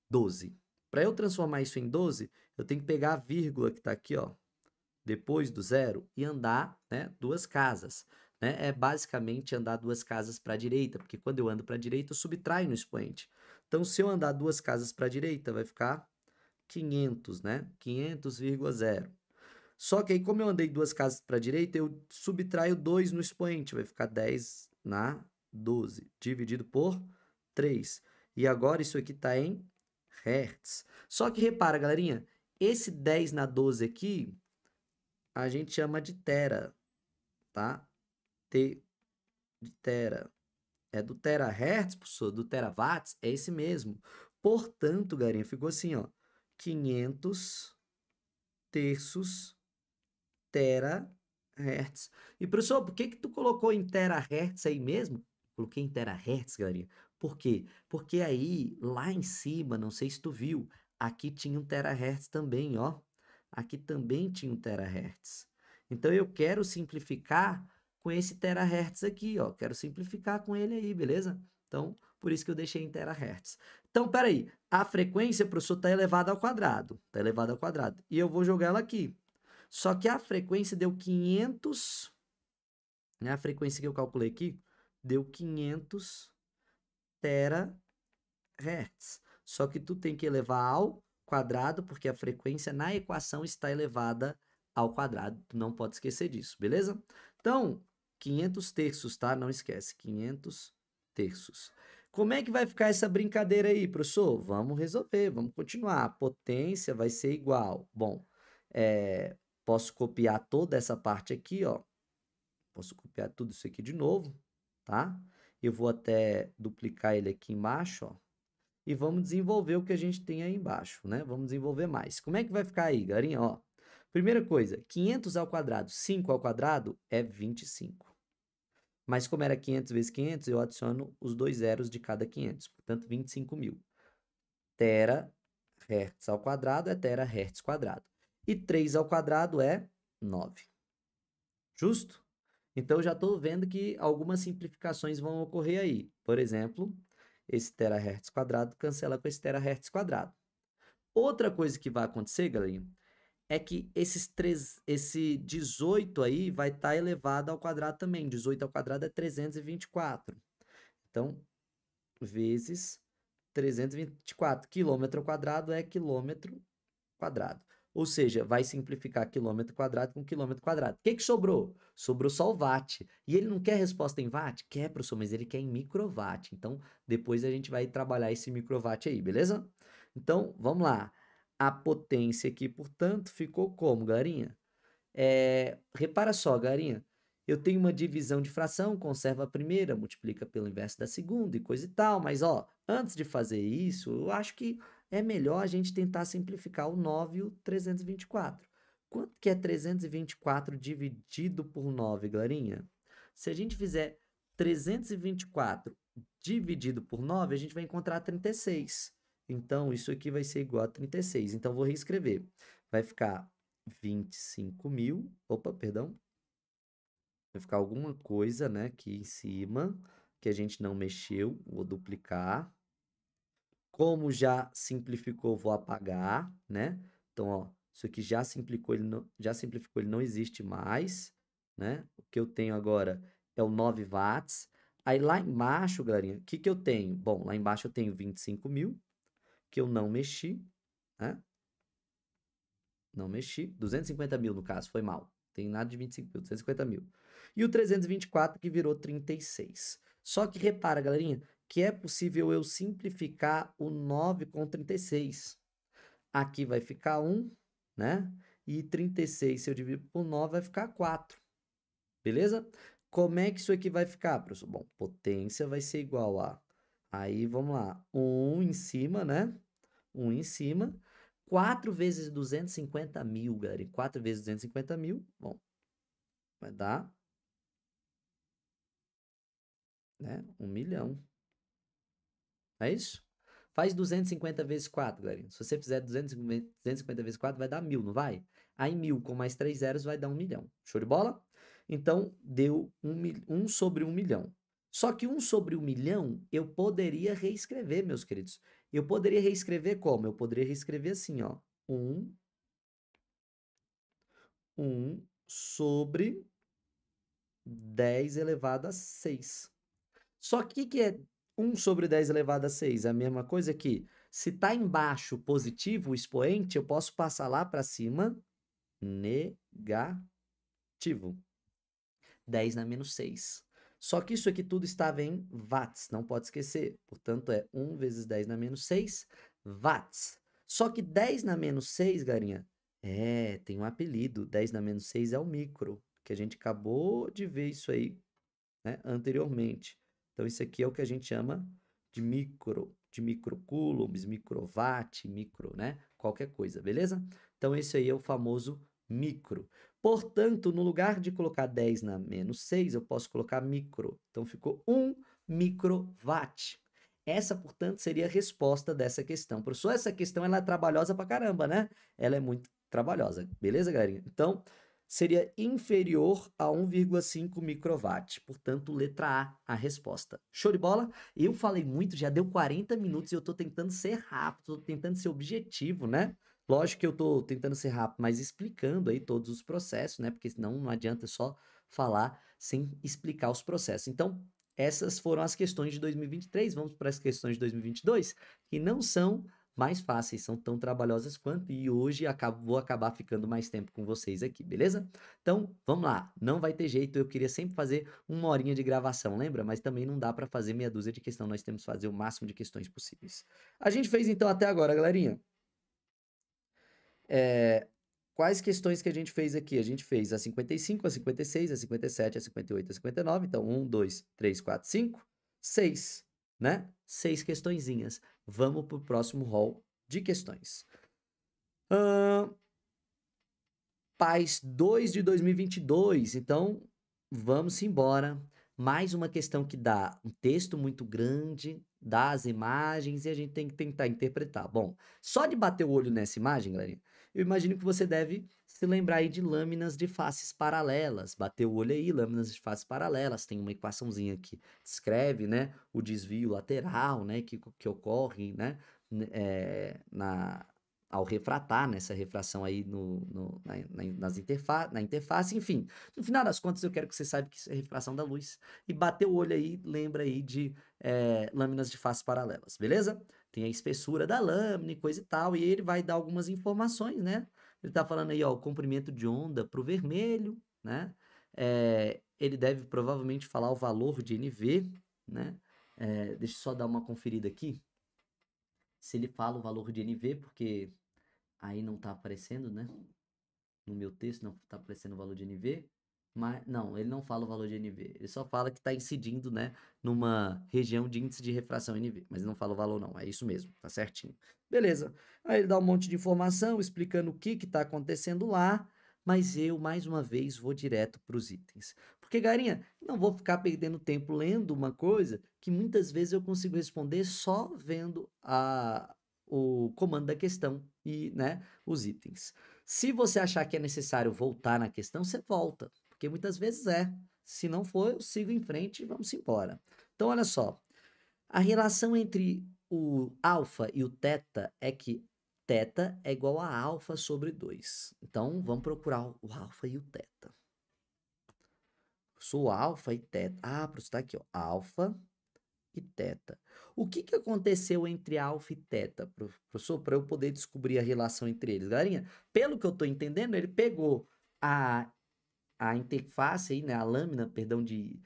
12. Para eu transformar isso em 12, eu tenho que pegar a vírgula que está aqui, ó, depois do zero e andar, né, 2 casas, né? É basicamente andar 2 casas para a direita, porque quando eu ando para a direita, eu subtraio no expoente. Então, se eu andar 2 casas para a direita, vai ficar 500, né? 500,0. Só que aí, como eu andei 2 casas para a direita, eu subtraio 2 no expoente, vai ficar 10 na 12, dividido por 3. E agora isso aqui está em hertz. Só que repara, galerinha, esse 10 na 12 aqui, a gente chama de tera, tá? T de tera. É do terahertz, professor, do terawatts, é esse mesmo. Portanto, galerinha, ficou assim, ó, 500 terços terahertz. E, professor, por que que tu colocou em terahertz aí mesmo? Coloquei em terahertz, galerinha. Por quê? Porque aí, lá em cima, não sei se tu viu, aqui tinha um terahertz também, ó. Aqui também tinha um terahertz. Então, eu quero simplificar com esse terahertz aqui, ó. Quero simplificar com ele aí, beleza? Então, por isso que eu deixei em terahertz. Então, peraí. A frequência, professor, está elevada ao quadrado. Está elevada ao quadrado. E eu vou jogar ela aqui. Só que a frequência deu 500, né? A frequência que eu calculei aqui deu 500 terahertz. Só que tu tem que elevar ao quadrado, porque a frequência na equação está elevada ao quadrado. Tu não pode esquecer disso, beleza? Então, 500 terços, tá? Não esquece, 500 terços. Como é que vai ficar essa brincadeira aí, professor? Vamos resolver, vamos continuar. A potência vai ser igual. Bom, posso copiar toda essa parte aqui, ó. Posso copiar tudo isso aqui de novo, tá? Eu vou até duplicar ele aqui embaixo, ó. E vamos desenvolver o que a gente tem aí embaixo, né? Vamos desenvolver mais. Como é que vai ficar aí, galerinha? Ó, primeira coisa, 500 ao quadrado, 5 ao quadrado é 25. Mas como era 500 vezes 500, eu adiciono os 2 zeros de cada 500. Portanto, 25.000. Terahertz ao quadrado é terahertz quadrado. E 3 ao quadrado é 9. Justo? Então, eu já estou vendo que algumas simplificações vão ocorrer aí. Por exemplo, esse terahertz quadrado cancela com esse terahertz quadrado. Outra coisa que vai acontecer, galerinha, é que esse 18 aí vai estar elevado ao quadrado também. 18 ao quadrado é 324. Então, vezes 324. Quilômetro ao quadrado é quilômetro quadrado. Ou seja, vai simplificar quilômetro quadrado com quilômetro quadrado. O que que sobrou? Sobrou só o watt. E ele não quer resposta em watt? Quer, professor, mas ele quer em microwatt. Então, depois a gente vai trabalhar esse microwatt aí, beleza? Então, vamos lá. A potência aqui, portanto, ficou como, galerinha? Repara só, galerinha. Eu tenho uma divisão de fração, conserva a primeira, multiplica pelo inverso da segunda e coisa e tal. Mas, ó, antes de fazer isso, eu acho que é melhor a gente tentar simplificar o 9 e o 324. Quanto que é 324 dividido por 9, galerinha? Se a gente fizer 324 dividido por 9, a gente vai encontrar 36. Então, isso aqui vai ser igual a 36. Então, vou reescrever. Vai ficar 25.000. Opa, perdão. Vai ficar alguma coisa, né, aqui em cima, que a gente não mexeu. Vou duplicar. Como já simplificou, vou apagar, né? Então, ó, isso aqui já simplificou, ele não existe mais, né? O que eu tenho agora é o 9 watts. Aí lá embaixo, galerinha, o que que eu tenho? Bom, lá embaixo eu tenho 25.000, que eu não mexi, né? Não mexi. 250.000 no caso, foi mal. Tem nada de 25.000, 250.000. E o 324 que virou 36. Só que repara, galerinha, que é possível eu simplificar o 9 com 36. Aqui vai ficar 1, né? E 36, se eu dividir por 9, vai ficar 4. Beleza? Como é que isso aqui vai ficar, professor? Bom, potência vai ser igual a... Aí, vamos lá. 1 em cima, né? 1 em cima. 4 vezes 250.000, galera. 4 vezes 250.000, bom, vai dar, né, 1 milhão. É isso? Faz 250 vezes 4, galera. Se você fizer 250 vezes 4, vai dar 1.000, não vai? Aí 1.000 com mais 3 zeros vai dar 1 milhão. Show de bola? Então, deu 1 sobre 1 milhão. Só que 1 sobre 1 milhão, eu poderia reescrever, meus queridos. Eu poderia reescrever como? Eu poderia reescrever assim, ó. 1 1 sobre 10 elevado a 6. Só que o que é 1 sobre 10 elevado a 6? É a mesma coisa que, se está embaixo positivo o expoente, eu posso passar lá para cima negativo. 10 na menos 6. Só que isso aqui tudo estava em watts, não pode esquecer. Portanto, é 1 vezes 10 na menos 6 watts. Só que 10 na menos 6, garinha, tem um apelido. 10 na menos 6 é o micro, que a gente acabou de ver isso aí, né, anteriormente. Então, isso aqui é o que a gente chama de microcoulombs, microwatt, né? Qualquer coisa, beleza? Então, esse aí é o famoso micro. Portanto, no lugar de colocar 10 na menos 6, eu posso colocar micro. Então, ficou 1 microwatt. Essa, portanto, seria a resposta dessa questão. Professor, essa questão ela é trabalhosa pra caramba, né? Ela é muito trabalhosa. Beleza, galerinha? Então, seria inferior a 1,5 microwatt. Portanto, letra A resposta. Show de bola? Eu falei muito, já deu 40 minutos e eu tô tentando ser rápido, tô tentando ser objetivo, né? Lógico que eu tô tentando ser rápido, mas explicando aí todos os processos, né? Porque senão não adianta só falar sem explicar os processos. Então, essas foram as questões de 2023. Vamos para as questões de 2022, que não são mais fáceis, são tão trabalhosas quanto, e hoje vou acabar ficando mais tempo com vocês aqui, beleza? Então, vamos lá, não vai ter jeito, eu queria sempre fazer 1 horinha de gravação, lembra? Mas também não dá para fazer meia dúzia de questão, nós temos que fazer o máximo de questões possíveis. A gente fez então até agora, galerinha. Quais questões que a gente fez aqui? A gente fez a 55, a 56, a 57, a 58, a 59. Então, 1, 2, 3, 4, 5, 6, né? 6 questõezinhas. Vamos para o próximo rol de questões. PAS 2 de 2022. Então, vamos embora. Mais uma questão que dá um texto muito grande, dá as imagens e a gente tem que tentar interpretar. Bom, só de bater o olho nessa imagem, galerinha, eu imagino que você deve se lembrar aí de lâminas de faces paralelas. Bater o olho aí, lâminas de faces paralelas. Tem uma equaçãozinha que descreve, né, o desvio lateral, né, que ocorre, né, ao refratar, nessa refração aí na interface, enfim. No final das contas, eu quero que você saiba que isso é refração da luz. E bater o olho aí, lembra aí de lâminas de faces paralelas, beleza? Tem a espessura da lâmina e coisa e tal, e ele vai dar algumas informações, né? Ele tá falando aí, ó, o comprimento de onda pro vermelho, né? Ele deve provavelmente falar o valor de NV, né? Deixa eu só dar uma conferida aqui. Se ele fala o valor de NV, porque aí não tá aparecendo, né? No meu texto não tá aparecendo o valor de NV. Mas, não, ele não fala o valor de NV. Ele só fala que está incidindo, né, numa região de índice de refração NV. Mas ele não fala o valor, não. É isso mesmo, tá certinho. Beleza. Aí ele dá um monte de informação explicando o que está acontecendo lá. Mas eu, mais uma vez, vou direto para os itens. Porque, garinha, não vou ficar perdendo tempo lendo uma coisa que muitas vezes eu consigo responder só vendo o comando da questão e, né, os itens. Se você achar que é necessário voltar na questão, você volta, porque muitas vezes é. Se não for, eu sigo em frente e vamos embora. Então, olha só. A relação entre o alfa e o teta é que teta é igual a alfa sobre 2. Então, vamos procurar o alfa e o teta. Sou alfa e teta. Ah, está aqui, ó. Alfa e teta. O que aconteceu entre alfa e teta, professor, para eu poder descobrir a relação entre eles? Galerinha, pelo que eu estou entendendo, ele pegou a interface aí, né, a lâmina, perdão, de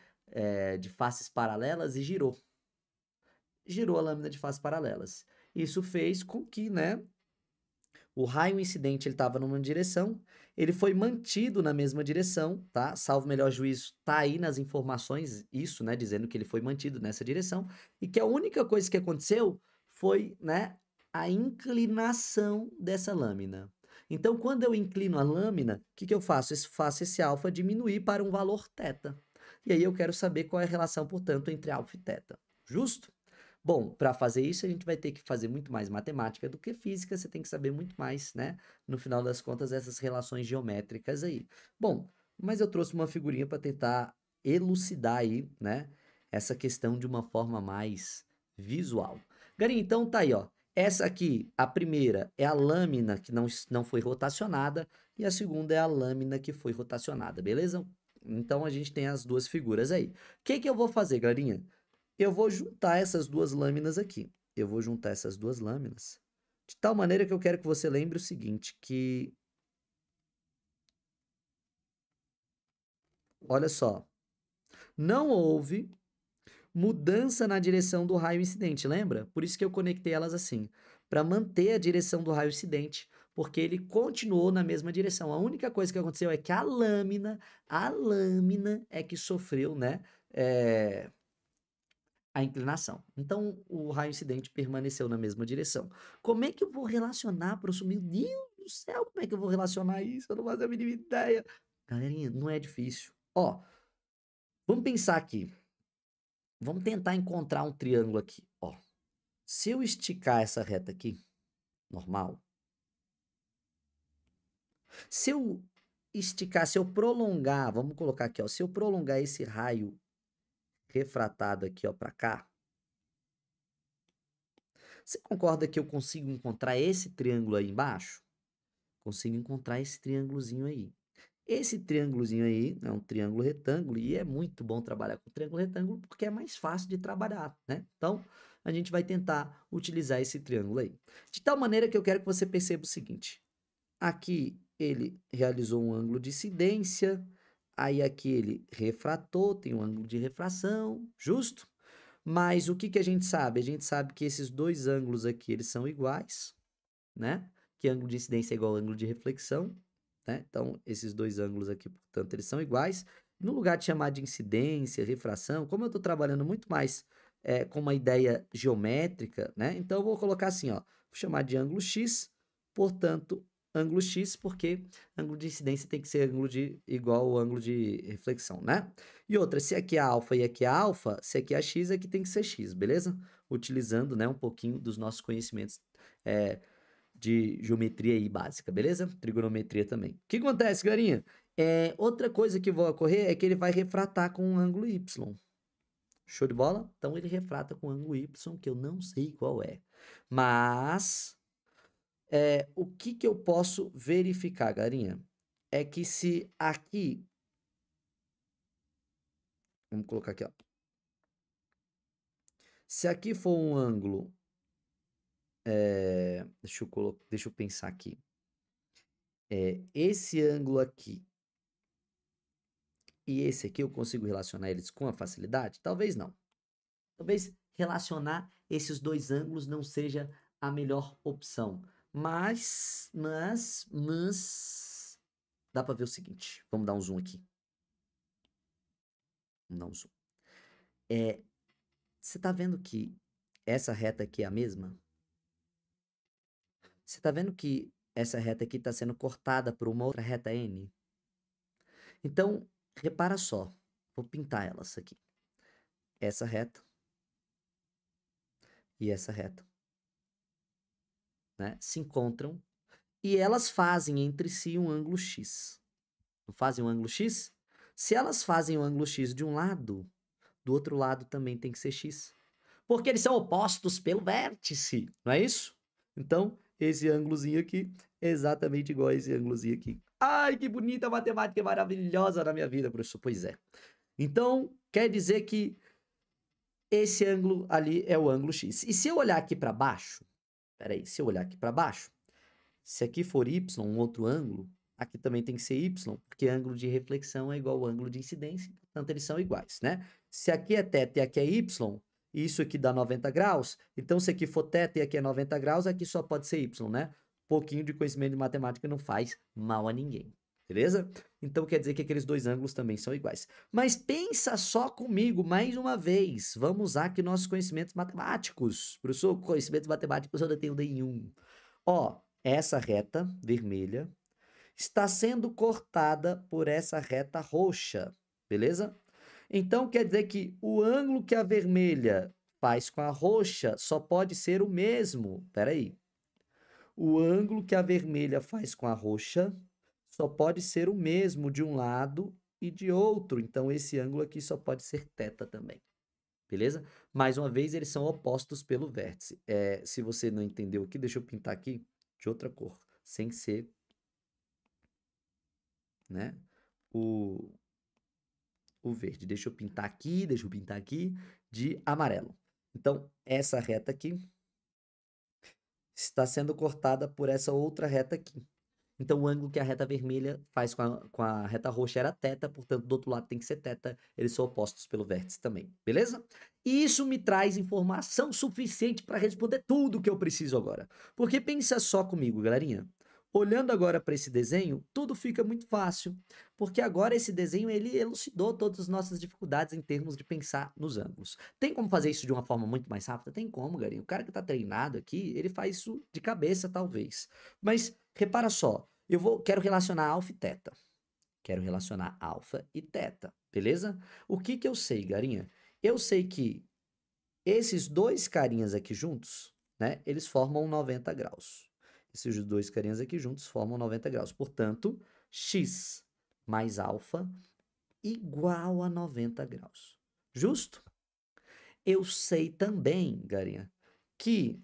faces paralelas e girou. Girou a lâmina de faces paralelas. Isso fez com que, né, o raio incidente ele estava numa direção, ele foi mantido na mesma direção, tá? Salvo melhor juízo, tá aí nas informações isso, né, dizendo que ele foi mantido nessa direção e que a única coisa que aconteceu foi, né, a inclinação dessa lâmina. Então, quando eu inclino a lâmina, o que eu faço? Eu faço esse alfa diminuir para um valor θ. E aí eu quero saber qual é a relação, portanto, entre alfa e θ. Justo? Bom, para fazer isso, a gente vai ter que fazer muito mais matemática do que física, você tem que saber muito mais, né? No final das contas, essas relações geométricas aí. Bom, mas eu trouxe uma figurinha para tentar elucidar aí, né? Essa questão de uma forma mais visual. Garim, então tá aí, ó. Essa aqui, a primeira, é a lâmina que não foi rotacionada, e a segunda é a lâmina que foi rotacionada, beleza? Então a gente tem as duas figuras aí. O que que eu vou fazer, galerinha? Eu vou juntar essas duas lâminas aqui. Eu vou juntar essas duas lâminas de tal maneira que eu quero que você lembre o seguinte, que olha só, não houve mudança na direção do raio incidente, lembra? Por isso que eu conectei elas assim, para manter a direção do raio incidente, porque ele continuou na mesma direção. A única coisa que aconteceu é que a lâmina é que sofreu, né, a inclinação. Então, o raio incidente permaneceu na mesma direção. Como é que eu vou relacionar, professor? Meu Deus do céu, como é que eu vou relacionar isso? Eu não faço a mínima ideia. Galerinha, não é difícil. Ó, vamos pensar aqui. Vamos tentar encontrar um triângulo aqui, ó. Se eu esticar essa reta aqui, normal. Se eu esticar, se eu prolongar, vamos colocar aqui, ó. Se eu prolongar esse raio refratado aqui, ó, para cá, você concorda que eu consigo encontrar esse triângulo aí embaixo? Consigo encontrar esse triângulozinho aí. Esse triângulozinho aí é um triângulo retângulo e é muito bom trabalhar com triângulo retângulo porque é mais fácil de trabalhar, né? Então, a gente vai tentar utilizar esse triângulo aí. De tal maneira que eu quero que você perceba o seguinte. Aqui ele realizou um ângulo de incidência, aí aqui ele refratou, tem um ângulo de refração, justo? Mas o que que a gente sabe? A gente sabe que esses dois ângulos aqui, eles são iguais, né? Que ângulo de incidência é igual ao ângulo de reflexão, né? Então, esses dois ângulos aqui, portanto, eles são iguais. No lugar de chamar de incidência, refração, como eu estou trabalhando muito mais com uma ideia geométrica, né? Então, eu vou colocar assim, ó, vou chamar de ângulo X, portanto, ângulo X, porque ângulo de incidência tem que ser ângulo de igual ao ângulo de reflexão, né? E outra, se aqui é alfa e aqui é alfa, se aqui é x, aqui tem que ser x, beleza? Utilizando, né, um pouquinho dos nossos conhecimentos de geometria aí básica, beleza? Trigonometria também. O que acontece, galerinha? Outra coisa que vai ocorrer é que ele vai refratar com um ângulo y. Show de bola? Então ele refrata com um ângulo y, que eu não sei qual é. Mas o que que eu posso verificar, galerinha? É que se aqui... Vamos colocar aqui, ó. Se aqui for um ângulo... deixa eu pensar aqui. Esse ângulo aqui e esse aqui eu consigo relacionar eles com a facilidade? Talvez não. Talvez relacionar esses dois ângulos não seja a melhor opção. Mas dá para ver o seguinte. Vamos dar um zoom aqui. Vamos dar um zoom. Você tá vendo que essa reta aqui é a mesma? Você tá vendo que essa reta aqui está sendo cortada por uma outra reta N? Então, repara só. Vou pintar elas aqui. Essa reta e essa reta, né, se encontram e elas fazem entre si um ângulo X. Não fazem um ângulo X? Se elas fazem um ângulo X de um lado, do outro lado também tem que ser X. Porque eles são opostos pelo vértice, não é isso? Então, esse ângulozinho aqui é exatamente igual a esse ângulozinho aqui. Ai, que bonita matemática maravilhosa na minha vida, professor. Pois é. Então, quer dizer que esse ângulo ali é o ângulo X. E se eu olhar aqui para baixo, peraí, se eu olhar aqui para baixo, se aqui for Y, um outro ângulo, aqui também tem que ser Y, porque ângulo de reflexão é igual ao ângulo de incidência, portanto eles são iguais, né? Se aqui é θ e aqui é Y, isso aqui dá 90 graus, então se aqui for θ e aqui é 90 graus, aqui só pode ser Y, né? Pouquinho de conhecimento de matemática não faz mal a ninguém, beleza? Então quer dizer que aqueles dois ângulos também são iguais. Mas pensa só comigo mais uma vez. Vamos usar aqui nossos conhecimentos matemáticos. Professor, conhecimentos matemáticos eu não tenho nenhum. Ó, essa reta vermelha está sendo cortada por essa reta roxa, beleza? Então quer dizer que o ângulo que a vermelha faz com a roxa só pode ser o mesmo. Espera aí. O ângulo que a vermelha faz com a roxa só pode ser o mesmo de um lado e de outro. Então, esse ângulo aqui só pode ser θ também. Beleza? Mais uma vez, eles são opostos pelo vértice. Se você não entendeu aqui, deixa eu pintar aqui de outra cor, sem ser né? O verde. Deixa eu pintar aqui de amarelo. Então, essa reta aqui está sendo cortada por essa outra reta aqui. Então, o ângulo que a reta vermelha faz com a reta roxa era teta, portanto, do outro lado tem que ser teta, eles são opostos pelo vértice também, beleza? E isso me traz informação suficiente para responder tudo que eu preciso agora. Porque pensa só comigo, galerinha. Olhando agora para esse desenho, tudo fica muito fácil, porque agora esse desenho ele elucidou todas as nossas dificuldades em termos de pensar nos ângulos. Tem como fazer isso de uma forma muito mais rápida? Tem como, galerinha. O cara que está treinado aqui, ele faz isso de cabeça, talvez. Mas repara só, quero relacionar alfa e teta. Quero relacionar alfa e teta, beleza? O que que eu sei, garinha? Eu sei que esses dois carinhas aqui juntos, né, eles formam 90 graus. Esses dois carinhas aqui juntos formam 90 graus. Portanto, x mais alfa igual a 90 graus. Justo? Eu sei também, garinha, que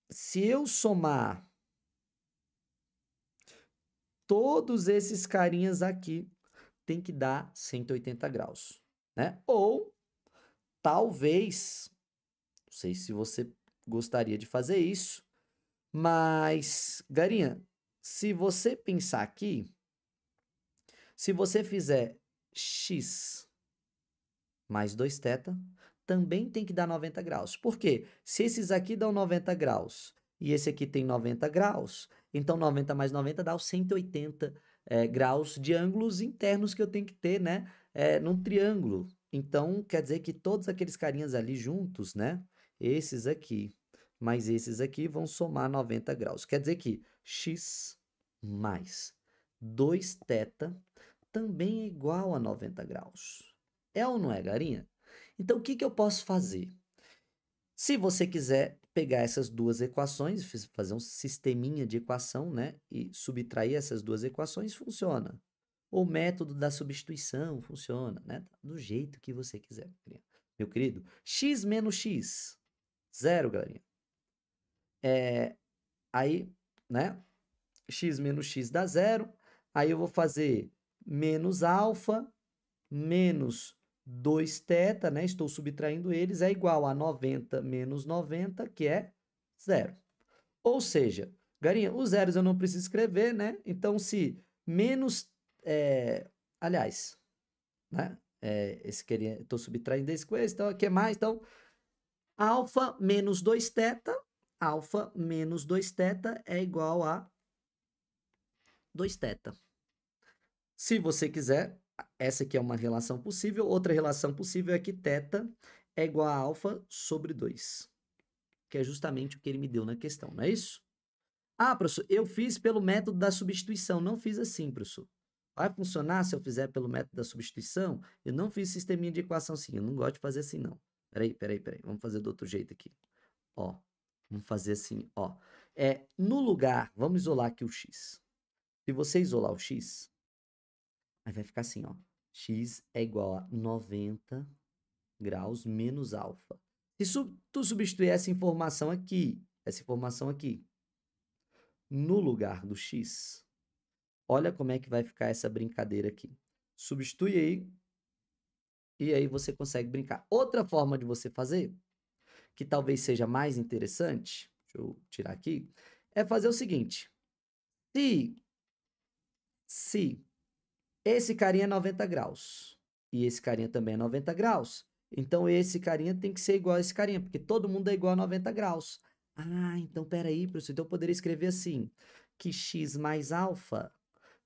se eu somar todos esses carinhas aqui, tem que dar 180 graus, né? Ou, talvez, não sei se você gostaria de fazer isso, mas, garinha, se você pensar aqui, se você fizer x mais 2θ, também tem que dar 90 graus. Por quê? Se esses aqui dão 90 graus e esse aqui tem 90 graus, então 90 mais 90 dá os 180 graus de ângulos internos que eu tenho que ter, né? Num triângulo. Então, quer dizer que todos aqueles carinhas ali juntos, né? Esses aqui mais esses aqui vão somar 90 graus. Quer dizer que x mais 2θ também é igual a 90 graus. É ou não é, garinha? Então, o que que eu posso fazer? Se você quiser pegar essas duas equações, fazer um sisteminha de equação, né? E subtrair essas duas equações, funciona. O método da substituição funciona, né? Do jeito que você quiser, galinha. Meu querido, x menos x, zero, galerinha. Aí, né? X menos x dá zero. Aí eu vou fazer menos alfa menos 2θ, né? Estou subtraindo eles, é igual a 90 menos 90, que é zero. Ou seja, garinha, os zeros eu não preciso escrever, né? Então, se menos... aliás, né? Esse queria, estou subtraindo esse com esse, então aqui é mais. Então, alfa menos 2θ, alfa menos 2θ é igual a 2θ. Se você quiser, essa aqui é uma relação possível. Outra relação possível é que θ é igual a alfa sobre 2, que é justamente o que ele me deu na questão, não é isso? Ah, professor, eu fiz pelo método da substituição. Não fiz assim, professor. Vai funcionar se eu fizer pelo método da substituição? Eu não fiz sisteminha de equação assim. Eu não gosto de fazer assim, não. Peraí. Vamos fazer do outro jeito aqui. Ó, vamos fazer assim, ó. No lugar, vamos isolar aqui o x. Se você isolar o x, aí vai ficar assim, ó. X é igual a 90 graus menos alfa. Se tu substituir essa informação aqui, no lugar do x, olha como é que vai ficar essa brincadeira aqui. Substitui aí, e aí você consegue brincar. Outra forma de você fazer, que talvez seja mais interessante, deixa eu tirar aqui, é fazer o seguinte. Se esse carinha é 90 graus e esse carinha também é 90 graus, então esse carinha tem que ser igual a esse carinha, porque todo mundo é igual a 90 graus. Ah, então peraí, professor, então eu poderia escrever assim, que x mais alfa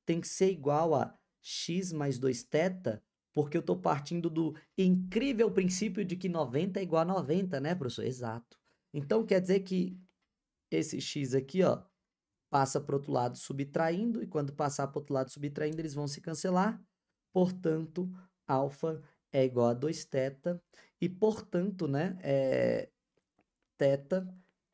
tem que ser igual a x mais 2θ, porque eu estou partindo do incrível princípio de que 90 é igual a 90, né, professor? Exato. Então quer dizer que esse x aqui, ó, passa para o outro lado subtraindo, e quando passar para o outro lado subtraindo, eles vão se cancelar. Portanto, alfa é igual a 2θ, e portanto, né, θ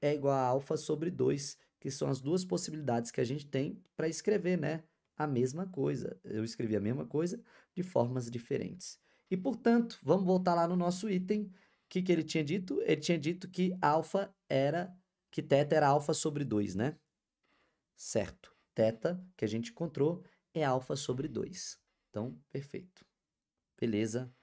é igual a alfa sobre 2, que são as duas possibilidades que a gente tem para escrever, né, a mesma coisa. Eu escrevi a mesma coisa de formas diferentes. E, portanto, vamos voltar lá no nosso item. O que que ele tinha dito? Ele tinha dito que θ era alfa sobre 2, né? Certo. Θ, que a gente encontrou, é alfa sobre 2. Então, perfeito. Beleza.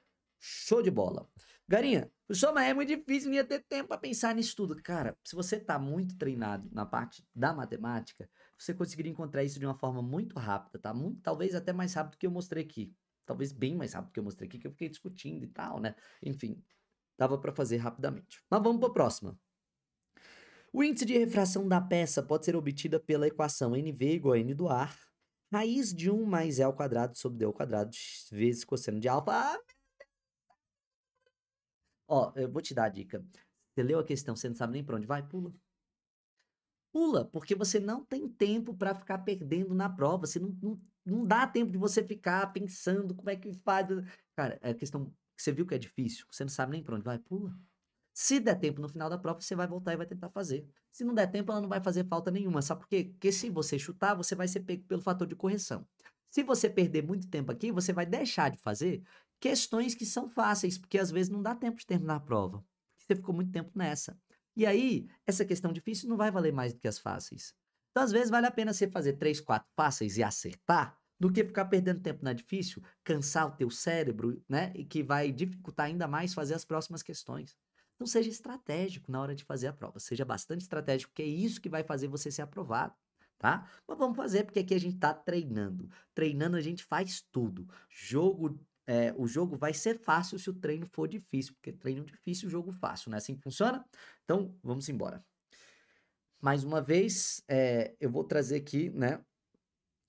Show de bola. Garinha, professor, mas é muito difícil, não ia ter tempo para pensar nisso tudo. Cara, se você tá muito treinado na parte da matemática, você conseguiria encontrar isso de uma forma muito rápida, tá? Talvez até mais rápido que eu mostrei aqui. Talvez bem mais rápido que eu mostrei aqui, que eu fiquei discutindo e tal, né? Enfim, dava para fazer rapidamente. Mas vamos para a próxima. O índice de refração da peça pode ser obtida pela equação NV igual a N do ar, raiz de 1 mais E ao quadrado sobre D ao quadrado vezes cosseno de alfa. Ó, eu vou te dar a dica. Você leu a questão, você não sabe nem pra onde vai? Pula. Pula, porque você não tem tempo para ficar perdendo na prova. Você não dá tempo de você ficar pensando como é que faz. Cara, é a questão que você viu que é difícil, você não sabe nem pra onde vai? Pula. Se der tempo no final da prova, você vai voltar e vai tentar fazer. Se não der tempo, ela não vai fazer falta nenhuma. Sabe por quê? Porque se você chutar, você vai ser pego pelo fator de correção. Se você perder muito tempo aqui, você vai deixar de fazer questões que são fáceis, porque às vezes não dá tempo de terminar a prova. Você ficou muito tempo nessa. E aí, essa questão difícil não vai valer mais do que as fáceis. Então, às vezes, vale a pena você fazer 3, 4 fáceis e acertar, do que ficar perdendo tempo na difícil, cansar o teu cérebro, né? E que vai dificultar ainda mais fazer as próximas questões. Então, seja estratégico na hora de fazer a prova. Seja bastante estratégico, porque é isso que vai fazer você ser aprovado, tá? Mas vamos fazer, porque aqui a gente tá treinando. Treinando, a gente faz tudo. O jogo vai ser fácil se o treino for difícil, porque treino difícil, jogo fácil, não é assim que funciona? Então, vamos embora. Mais uma vez, eu vou trazer aqui, né,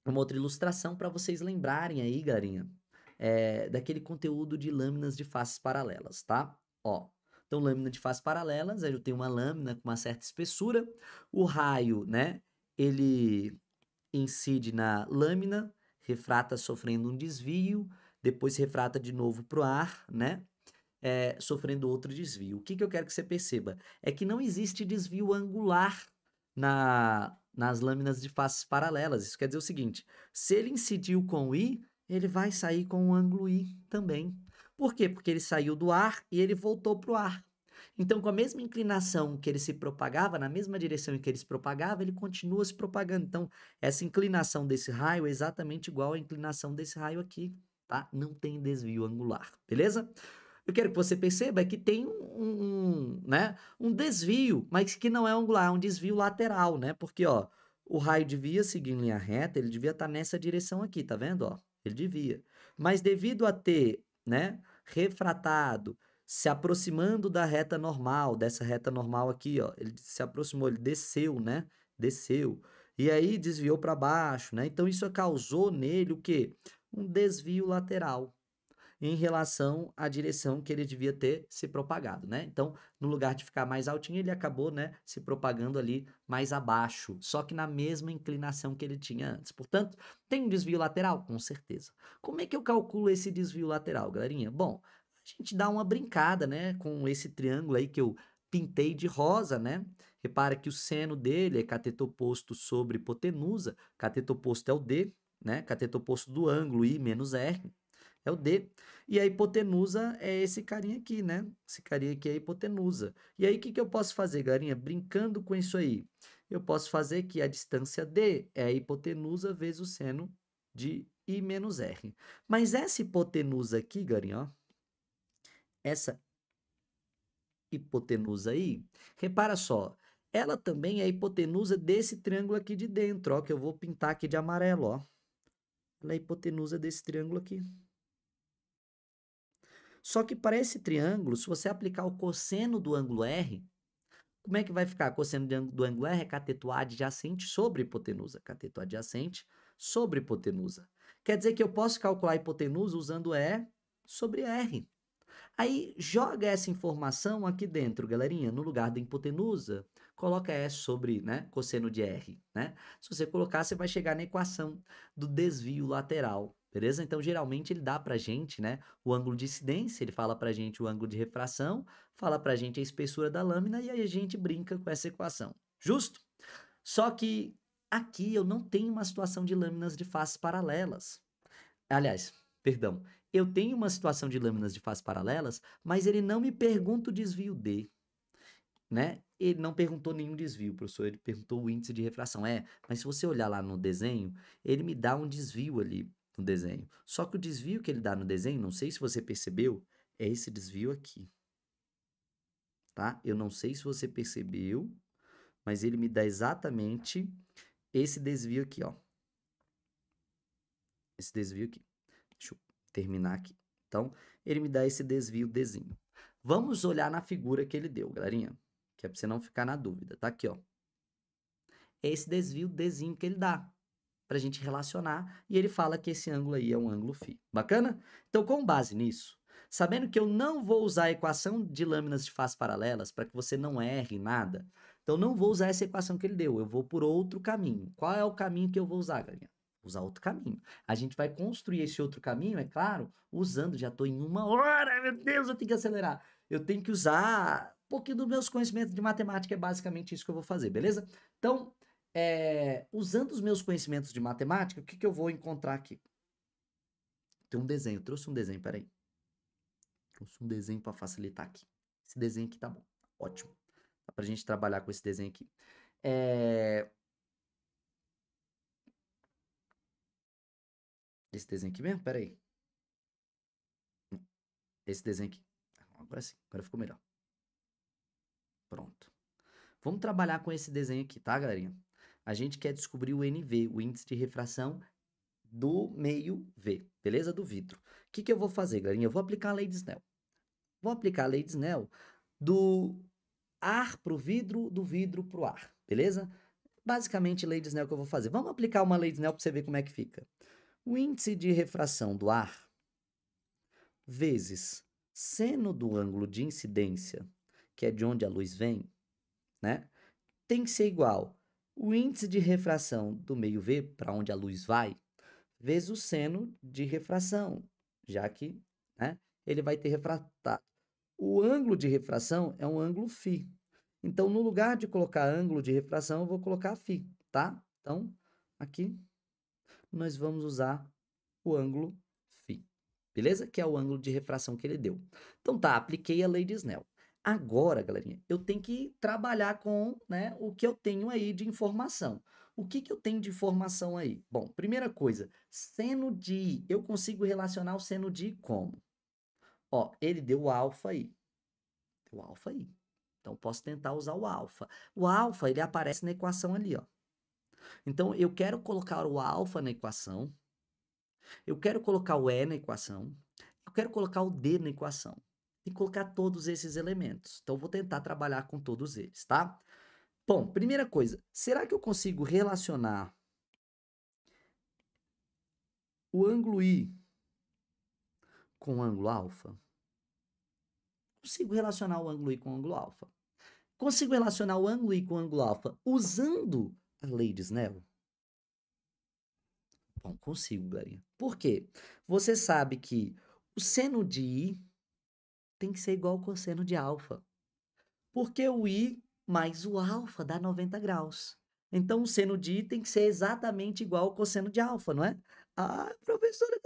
uma outra ilustração para vocês lembrarem aí, garinha, daquele conteúdo de lâminas de faces paralelas, tá? Ó, então, lâmina de faces paralelas, eu tenho uma lâmina com uma certa espessura, o raio, né, ele incide na lâmina, refrata sofrendo um desvio, depois refrata de novo para o ar, né, sofrendo outro desvio. O que eu quero que você perceba? É que não existe desvio angular nas lâminas de faces paralelas. Isso quer dizer o seguinte, se ele incidiu com o I, ele vai sair com o ângulo I também. Por quê? Porque ele saiu do ar e ele voltou para o ar. Então, com a mesma inclinação que ele se propagava, na mesma direção em que ele se propagava, ele continua se propagando. Então, essa inclinação desse raio é exatamente igual à inclinação desse raio aqui, tá? Não tem desvio angular, beleza? Eu quero que você perceba que tem né, um desvio, mas que não é angular, é um desvio lateral, né? Porque, ó, o raio devia seguir em linha reta, ele devia estar nessa direção aqui, tá vendo, ó? Ele devia. Mas devido a ter, né, refratado, se aproximando da reta normal, dessa reta normal aqui, ó, ele se aproximou, ele desceu, né? Desceu. E aí desviou para baixo, né? Então isso causou nele o quê? Um desvio lateral em relação à direção que ele devia ter se propagado, né? Então, no lugar de ficar mais altinho, ele acabou, né, se propagando ali mais abaixo, só que na mesma inclinação que ele tinha antes. Portanto, tem um desvio lateral? Com certeza. Como é que eu calculo esse desvio lateral, galerinha? Bom, a gente dá uma brincada, né, com esse triângulo aí que eu pintei de rosa, né? Repara que o seno dele é cateto oposto sobre hipotenusa, cateto oposto é o D, né? Cateto oposto do ângulo I menos R é o D. E a hipotenusa é esse carinha aqui, né? Esse carinha aqui é a hipotenusa. E aí, o que eu posso fazer, galinha? Brincando com isso aí. Eu posso fazer que a distância D é a hipotenusa vezes o seno de I menos R. Mas essa hipotenusa aqui, galinha, ó, essa hipotenusa aí, repara só, ela também é a hipotenusa desse triângulo aqui de dentro, ó, que eu vou pintar aqui de amarelo, ó. Ela é a hipotenusa desse triângulo aqui. Só que para esse triângulo, se você aplicar o cosseno do ângulo R, como é que vai ficar? Cosseno do ângulo R é cateto adjacente sobre hipotenusa. Cateto adjacente sobre hipotenusa. Quer dizer que eu posso calcular a hipotenusa usando E sobre R. Aí, joga essa informação aqui dentro, galerinha, no lugar da hipotenusa, coloca S sobre, né, cosseno de R, né? Se você colocar, você vai chegar na equação do desvio lateral, beleza? Então, geralmente, ele dá pra gente, né, o ângulo de incidência, ele fala pra gente o ângulo de refração, fala pra gente a espessura da lâmina e aí a gente brinca com essa equação. Justo? Só que aqui eu não tenho uma situação de lâminas de faces paralelas. Aliás, perdão, eu tenho uma situação de lâminas de faces paralelas, mas ele não me pergunta o desvio D, né? ele não perguntou nenhum desvio, professor, ele perguntou o índice de refração. Mas se você olhar lá no desenho, ele me dá um desvio ali no desenho. Só que o desvio que ele dá no desenho, não sei se você percebeu, é esse desvio aqui, tá? Eu não sei se você percebeu, mas ele me dá exatamente esse desvio aqui, ó. Esse desvio aqui. Deixa eu terminar aqui. Então, ele me dá esse desvio Dzinho. Vamos olhar na figura que ele deu, galerinha, que é para você não ficar na dúvida. Tá aqui, ó. É esse desvio Dzinho que ele dá para a gente relacionar, e ele fala que esse ângulo aí é um ângulo φ. Bacana? Então, com base nisso, sabendo que eu não vou usar a equação de lâminas de face paralelas para que você não erre nada, então não vou usar essa equação que ele deu, eu vou por outro caminho. Qual é o caminho que eu vou usar, galerinha? Usar outro caminho. A gente vai construir esse outro caminho, é claro, usando, já estou em 1 hora, meu Deus, eu tenho que acelerar. Eu tenho que usar um pouquinho dos meus conhecimentos de matemática, é basicamente isso que eu vou fazer, beleza? Então, usando os meus conhecimentos de matemática, o que eu vou encontrar aqui? Tem um desenho, trouxe um desenho, peraí. Trouxe um desenho para facilitar aqui. Esse desenho aqui tá bom, ótimo. Dá pra gente trabalhar com esse desenho aqui. Esse desenho aqui mesmo? Peraí. Esse desenho aqui. Agora sim, agora ficou melhor. Pronto. Vamos trabalhar com esse desenho aqui, tá, galerinha? A gente quer descobrir o NV, o índice de refração do meio V, beleza? Do vidro. O que eu vou fazer, galerinha? Eu vou aplicar a lei de Snell. Vou aplicar a lei de Snell do ar para o vidro, do vidro para o ar, beleza? Basicamente, lei de Snell que eu vou fazer. Vamos aplicar uma lei de Snell para você ver como é que fica. O índice de refração do ar vezes seno do ângulo de incidência, que é de onde a luz vem, né? Tem que ser igual o índice de refração do meio V, para onde a luz vai, vezes o seno de refração, já que, né, ele vai ter refratado. O ângulo de refração é um ângulo φ. Então, no lugar de colocar ângulo de refração, eu vou colocar φ, tá? Então, aqui, nós vamos usar o ângulo φ, beleza? Que é o ângulo de refração que ele deu. Então, tá, apliquei a lei de Snell. Agora, galerinha, eu tenho que trabalhar com, né, o que eu tenho aí de informação. O que eu tenho de informação aí? Bom, primeira coisa, seno de I. Eu consigo relacionar o seno de I como? Ó, ele deu o alfa aí. Deu alfa aí. Então, posso tentar usar o alfa. O alfa, ele aparece na equação ali, ó. Então, eu quero colocar o alfa na equação. Eu quero colocar o E na equação. Eu quero colocar o D na equação. Tem que colocar todos esses elementos. Então, vou tentar trabalhar com todos eles, tá? Bom, primeira coisa, será que eu consigo relacionar o ângulo I com o ângulo alfa? Consigo relacionar o ângulo I com o ângulo alfa. Consigo relacionar o ângulo I com o ângulo alfa usando a lei de Snell? Bom, consigo, galerinha. Por quê? Você sabe que o seno de I tem que ser igual ao cosseno de alfa. Porque o I mais o alfa dá 90 graus. Então, o seno de I tem que ser exatamente igual ao cosseno de alfa, não é? Ah, professora,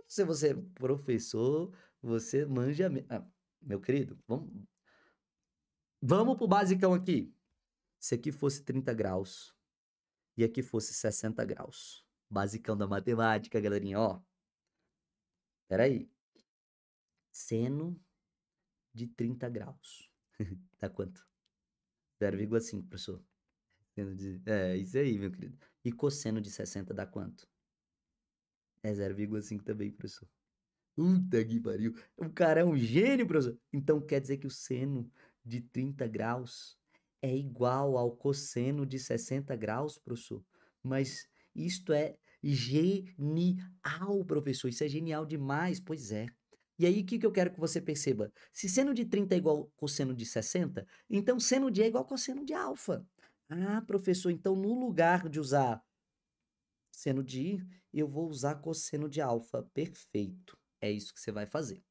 você é professor, você manja... meu querido, vamos pro basicão aqui. Se aqui fosse 30 graus e aqui fosse 60 graus. Basicão da matemática, galerinha, ó. Peraí. Seno de 30 graus. Dá quanto? 0,5, professor. Isso aí, meu querido. E cosseno de 60 dá quanto? É 0,5 também, professor. Puta que pariu. O cara é um gênio, professor. Então quer dizer que o seno de 30 graus é igual ao cosseno de 60 graus, professor? Mas isto é genial, professor. Isso é genial demais. Pois é. E aí, o que eu quero que você perceba? Se seno de 30 é igual ao cosseno de 60, então seno de E é igual ao cosseno de alfa. Ah, professor, então no lugar de usar seno de I, eu vou usar cosseno de alfa. Perfeito. É isso que você vai fazer.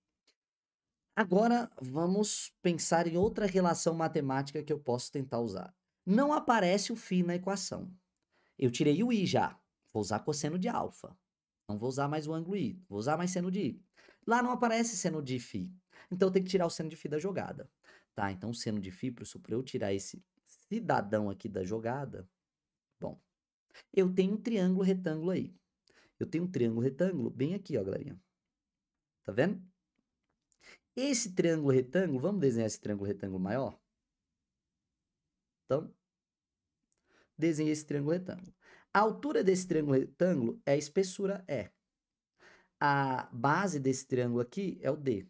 Agora, vamos pensar em outra relação matemática que eu posso tentar usar. Não aparece o φ na equação. Eu tirei o I já. Vou usar cosseno de alfa. Não vou usar mais o ângulo I. Vou usar mais seno de I. Lá não aparece seno de φ. Então, eu tenho que tirar o seno de φ da jogada. Tá, então o seno de φ, professor, para eu tirar esse cidadão aqui da jogada, bom, eu tenho um triângulo retângulo aí. Eu tenho um triângulo retângulo bem aqui, ó, galerinha. Tá vendo? Esse triângulo retângulo, vamos desenhar esse triângulo retângulo maior? Então, desenhei esse triângulo retângulo. A altura desse triângulo retângulo é a espessura E. A base desse triângulo aqui é o D,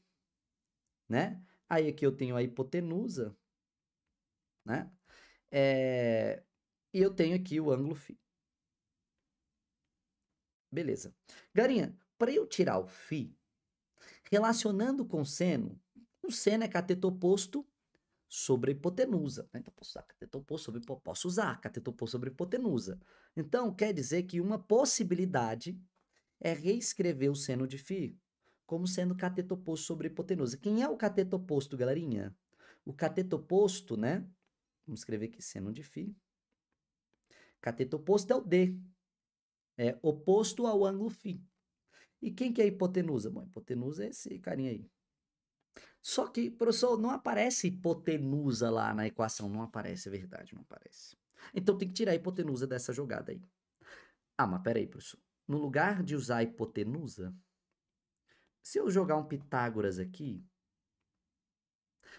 né? Aí aqui eu tenho a hipotenusa, né? E eu tenho aqui o ângulo φ. Beleza. Garinha, para eu tirar o φ, relacionando com seno, o seno é cateto oposto sobre a hipotenusa. Né? Então, posso usar cateto oposto sobre hipotenusa. Então, quer dizer que uma possibilidade é reescrever o seno de φ como sendo cateto oposto sobre hipotenusa. Quem é o cateto oposto, galerinha? O cateto oposto, né? Vamos escrever aqui seno de φ. Cateto oposto é o D. É oposto ao ângulo φ. E quem que é a hipotenusa? Bom, a hipotenusa é esse carinha aí. Só que, professor, não aparece hipotenusa lá na equação. Não aparece, é verdade, não aparece. Então tem que tirar a hipotenusa dessa jogada aí. Ah, mas peraí, professor. No lugar de usar a hipotenusa, se eu jogar um Pitágoras aqui,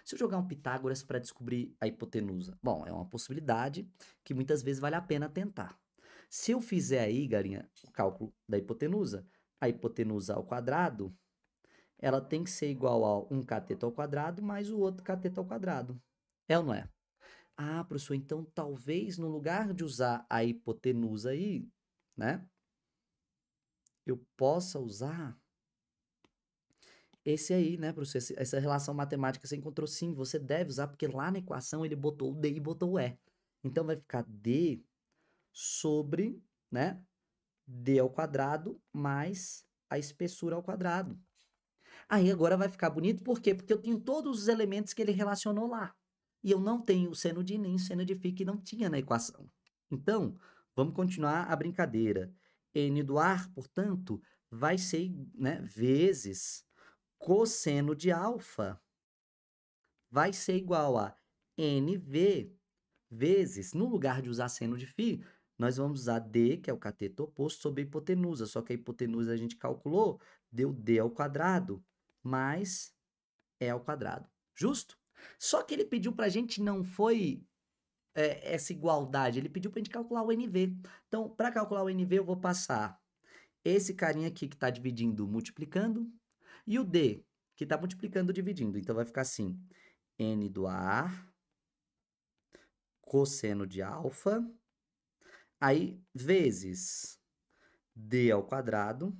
se eu jogar um Pitágoras para descobrir a hipotenusa, bom, é uma possibilidade que muitas vezes vale a pena tentar. Se eu fizer aí, galinha, o cálculo da hipotenusa, a hipotenusa ao quadrado, ela tem que ser igual a um cateto ao quadrado mais o outro cateto ao quadrado. É ou não é? Ah, professor, então talvez no lugar de usar a hipotenusa aí, né, eu possa usar esse aí, né, professor? Essa relação matemática você encontrou sim, você deve usar, porque lá na equação ele botou o D e botou o E. Então vai ficar D sobre, né, D ao quadrado mais a espessura ao quadrado. Aí agora vai ficar bonito, por quê? Porque eu tenho todos os elementos que ele relacionou lá. E eu não tenho o seno de nem o seno de φ que não tinha na equação. Então, vamos continuar a brincadeira. N do ar, portanto, vai ser, né, vezes cosseno de alfa vai ser igual a NV vezes, no lugar de usar seno de φ, nós vamos usar D, que é o cateto oposto, sobre a hipotenusa. Só que a hipotenusa a gente calculou, deu D ao quadrado mais E ao quadrado. Justo? Só que ele pediu para a gente, não foi essa igualdade, ele pediu para a gente calcular o NV. Então, para calcular o NV, eu vou passar esse carinha aqui que está dividindo, multiplicando, e o D, que está multiplicando, dividindo. Então, vai ficar assim, N do ar, cosseno de alfa, aí, vezes D ao quadrado,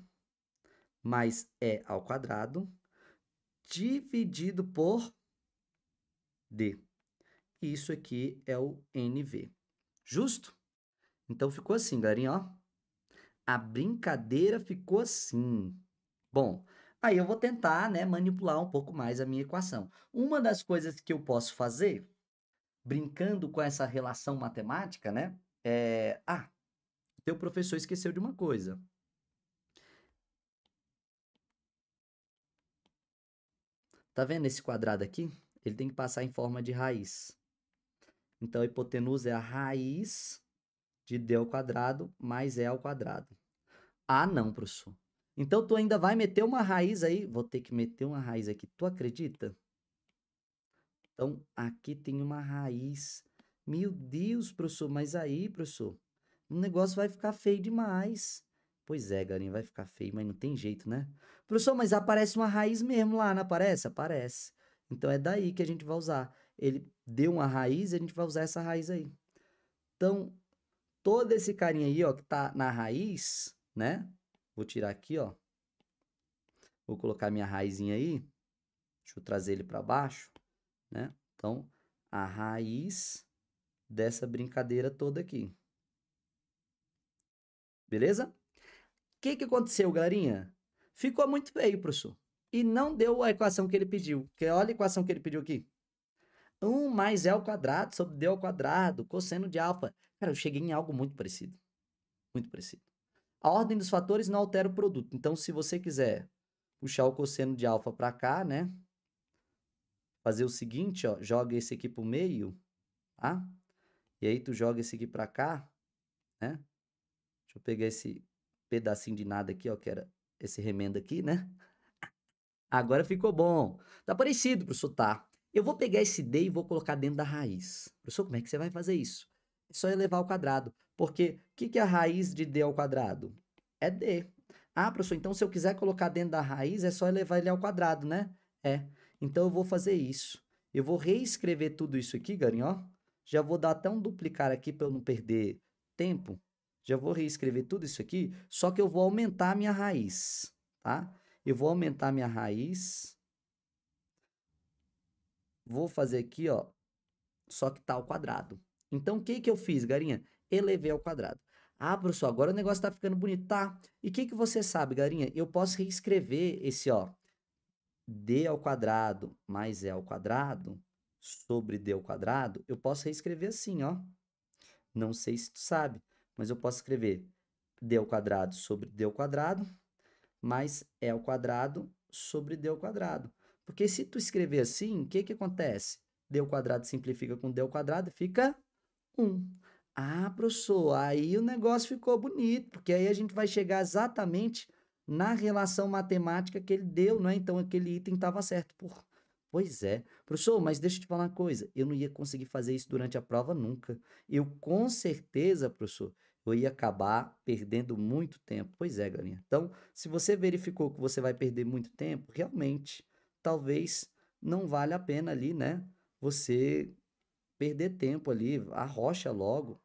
mais E ao quadrado, dividido por D. Isso aqui é o NV. Justo? Então, ficou assim, galerinha, ó. A brincadeira ficou assim. Bom, aí eu vou tentar, né, manipular um pouco mais a minha equação. Uma das coisas que eu posso fazer, brincando com essa relação matemática, né, teu professor esqueceu de uma coisa. Tá vendo esse quadrado aqui? Ele tem que passar em forma de raiz. Então, a hipotenusa é a raiz de D ao quadrado mais E ao quadrado. Ah, não, professor. Então, tu ainda vai meter uma raiz aí? Vou ter que meter uma raiz aqui. Tu acredita? Então, aqui tem uma raiz. Meu Deus, professor, mas aí, professor, o negócio vai ficar feio demais. Pois é, galinha, vai ficar feio, mas não tem jeito, né? Professor, mas aparece uma raiz mesmo lá, não aparece? Aparece. Então, é daí que a gente vai usar. Ele deu uma raiz e a gente vai usar essa raiz aí. Então, todo esse carinha aí, ó, que tá na raiz, né? Vou tirar aqui, ó. Vou colocar minha raizinha aí. Deixa eu trazer ele para baixo, né? Então, a raiz dessa brincadeira toda aqui. Beleza? O que aconteceu, galerinha? Ficou muito feio, professor. E não deu a equação que ele pediu. Porque olha a equação que ele pediu aqui. 1 mais E ao quadrado sobre D ao quadrado, cosseno de alfa. Cara, eu cheguei em algo muito parecido. Muito parecido. A ordem dos fatores não altera o produto. Então, se você quiser puxar o cosseno de alfa para cá, né? fazer o seguinte, ó, joga esse aqui pro meio, tá? E aí tu joga esse aqui pra cá, né? Deixa eu pegar esse pedacinho de nada aqui, ó, que era esse remendo aqui, né? Agora ficou bom. Tá parecido, professor, tá? Eu vou pegar esse D e vou colocar dentro da raiz. Professor, como é que você vai fazer isso? É só elevar ao quadrado. Porque o que é a raiz de D ao quadrado? É D. Ah, professor, então se eu quiser colocar dentro da raiz, é só elevar ele ao quadrado, né? É. Então eu vou fazer isso. Eu vou reescrever tudo isso aqui, galinha, ó. Já vou dar até um duplicar aqui para eu não perder tempo. Já vou reescrever tudo isso aqui, só que eu vou aumentar a minha raiz, tá? Eu vou aumentar minha raiz. Vou fazer aqui, ó, só que tá ao quadrado. Então, o que que eu fiz, garinha? Elevei ao quadrado. Ah, professor, agora o negócio tá ficando bonito, tá? E o que que você sabe, garinha? Eu posso reescrever esse, ó, d ao quadrado mais e ao quadrado sobre d ao quadrado. Eu posso reescrever assim, ó. Não sei se tu sabe, mas eu posso escrever d ao quadrado sobre d ao quadrado mais e ao quadrado sobre d ao quadrado. Porque se tu escrever assim, o que que acontece? D ao quadrado simplifica com d ao quadrado e fica 1. Ah, professor, aí o negócio ficou bonito, porque aí a gente vai chegar exatamente na relação matemática que ele deu, não é? Então aquele item estava certo. Pois é. Professor, mas deixa eu te falar uma coisa, eu não ia conseguir fazer isso durante a prova nunca. Eu com certeza, professor, eu ia acabar perdendo muito tempo. Pois é, galinha. Então, se você verificou que você vai perder muito tempo, realmente, talvez não vale a pena ali, né? Você perder tempo ali, arrocha logo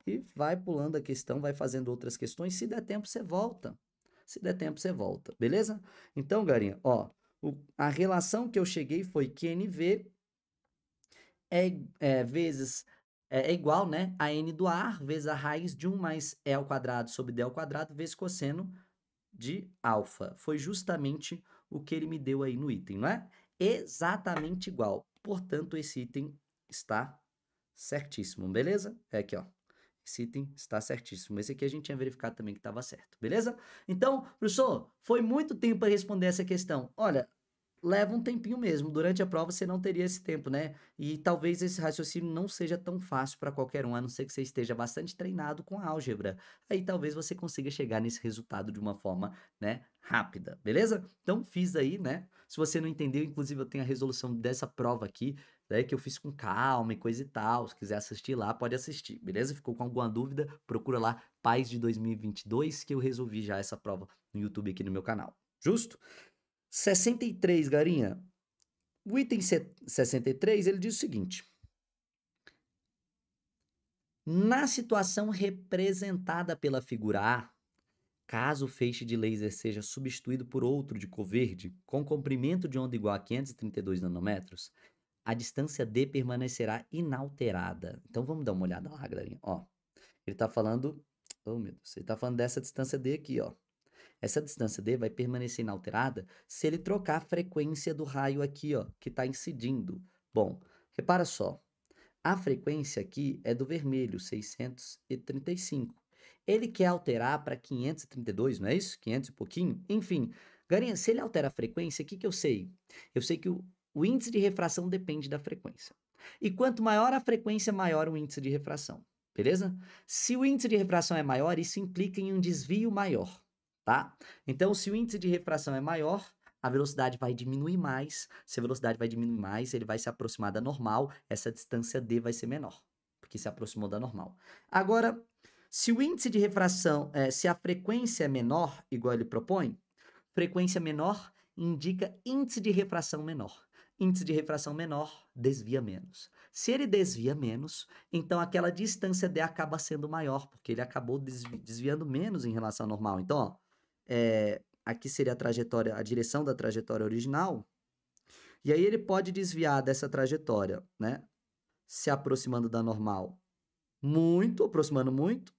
e vai pulando a questão, vai fazendo outras questões. Se der tempo, você volta. Se der tempo, você volta, beleza? Então, galinha, ó, a relação que eu cheguei foi que NV vezes é igual, né, a n do ar vezes a raiz de 1 mais e ao quadrado sobre d ao quadrado vezes cosseno de alfa. Foi justamente o que ele me deu aí no item, não é? Exatamente igual. Portanto, esse item está certíssimo, beleza? É aqui, ó. Esse item está certíssimo. Esse aqui a gente tinha verificado também que estava certo, beleza? Então, professor, foi muito tempo para responder essa questão. Olha, leva um tempinho mesmo. Durante a prova você não teria esse tempo, né? E talvez esse raciocínio não seja tão fácil para qualquer um, a não ser que você esteja bastante treinado com álgebra. Aí talvez você consiga chegar nesse resultado de uma forma, né, rápida, beleza? Então fiz aí, né? Se você não entendeu, inclusive eu tenho a resolução dessa prova aqui, né, que eu fiz com calma e coisa e tal. Se quiser assistir lá, pode assistir, beleza? Ficou com alguma dúvida? Procura lá Paz de 2022 que eu resolvi já essa prova no YouTube aqui no meu canal. Justo? 63, garinha. O item 63, ele diz o seguinte: na situação representada pela figura A, caso o feixe de laser seja substituído por outro de cor verde, com comprimento de onda igual a 532 nanômetros, a distância D permanecerá inalterada. Então vamos dar uma olhada lá, galerinha. Ó, ele está falando, oh meu Deus, ele está falando dessa distância D aqui, ó. Essa distância D vai permanecer inalterada se ele trocar a frequência do raio aqui, ó, que está incidindo. Bom, repara só. A frequência aqui é do vermelho, 635. Ele quer alterar para 532, não é isso? 500 e pouquinho? Enfim, galinha, se ele altera a frequência, o que que eu sei? Eu sei que o índice de refração depende da frequência. E quanto maior a frequência, maior o índice de refração. Beleza? Se o índice de refração é maior, isso implica em um desvio maior, tá? Então, se o índice de refração é maior, a velocidade vai diminuir mais. Se a velocidade vai diminuir mais, ele vai se aproximar da normal, essa distância D vai ser menor, porque se aproximou da normal. Agora, se o índice de refração, se a frequência é menor, igual ele propõe, frequência menor indica índice de refração menor. Índice de refração menor desvia menos. Se ele desvia menos, então aquela distância D acaba sendo maior, porque ele acabou desviando menos em relação ao normal. Então, ó, aqui seria a trajetória, a direção da trajetória original, e aí ele pode desviar dessa trajetória, né? Se aproximando da normal muito, aproximando muito,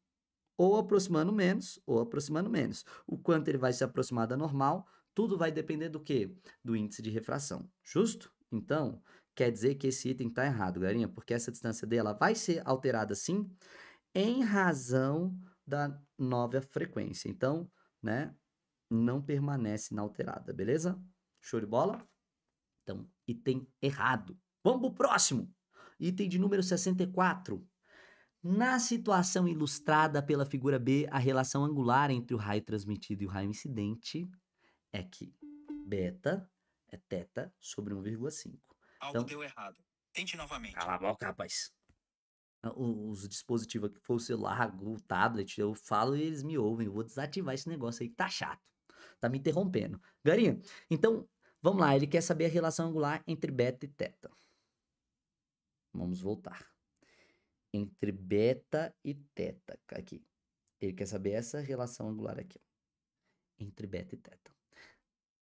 ou aproximando menos, ou aproximando menos. O quanto ele vai se aproximar da normal, tudo vai depender do quê? Do índice de refração. Justo? Então, quer dizer que esse item está errado, galerinha, porque essa distância dela vai ser alterada sim, em razão da nova frequência. Então, né, não permanece inalterada, beleza? Show de bola? Então, item errado. Vamos pro próximo. Item de número 64. Na situação ilustrada pela figura B, a relação angular entre o raio transmitido e o raio incidente é que beta é θ sobre 1,5. Algo Então, deu errado. Tente novamente. cala a boca, rapaz. Os dispositivos aqui, for o celular, o tablet, eu falo e eles me ouvem. Eu vou desativar esse negócio aí que tá chato. Tá me interrompendo. Garinha, então, vamos lá. Ele quer saber a relação angular entre beta e θ. Vamos voltar. Entre beta e θ. Aqui. Ele quer saber essa relação angular aqui. Ó. Entre beta e θ.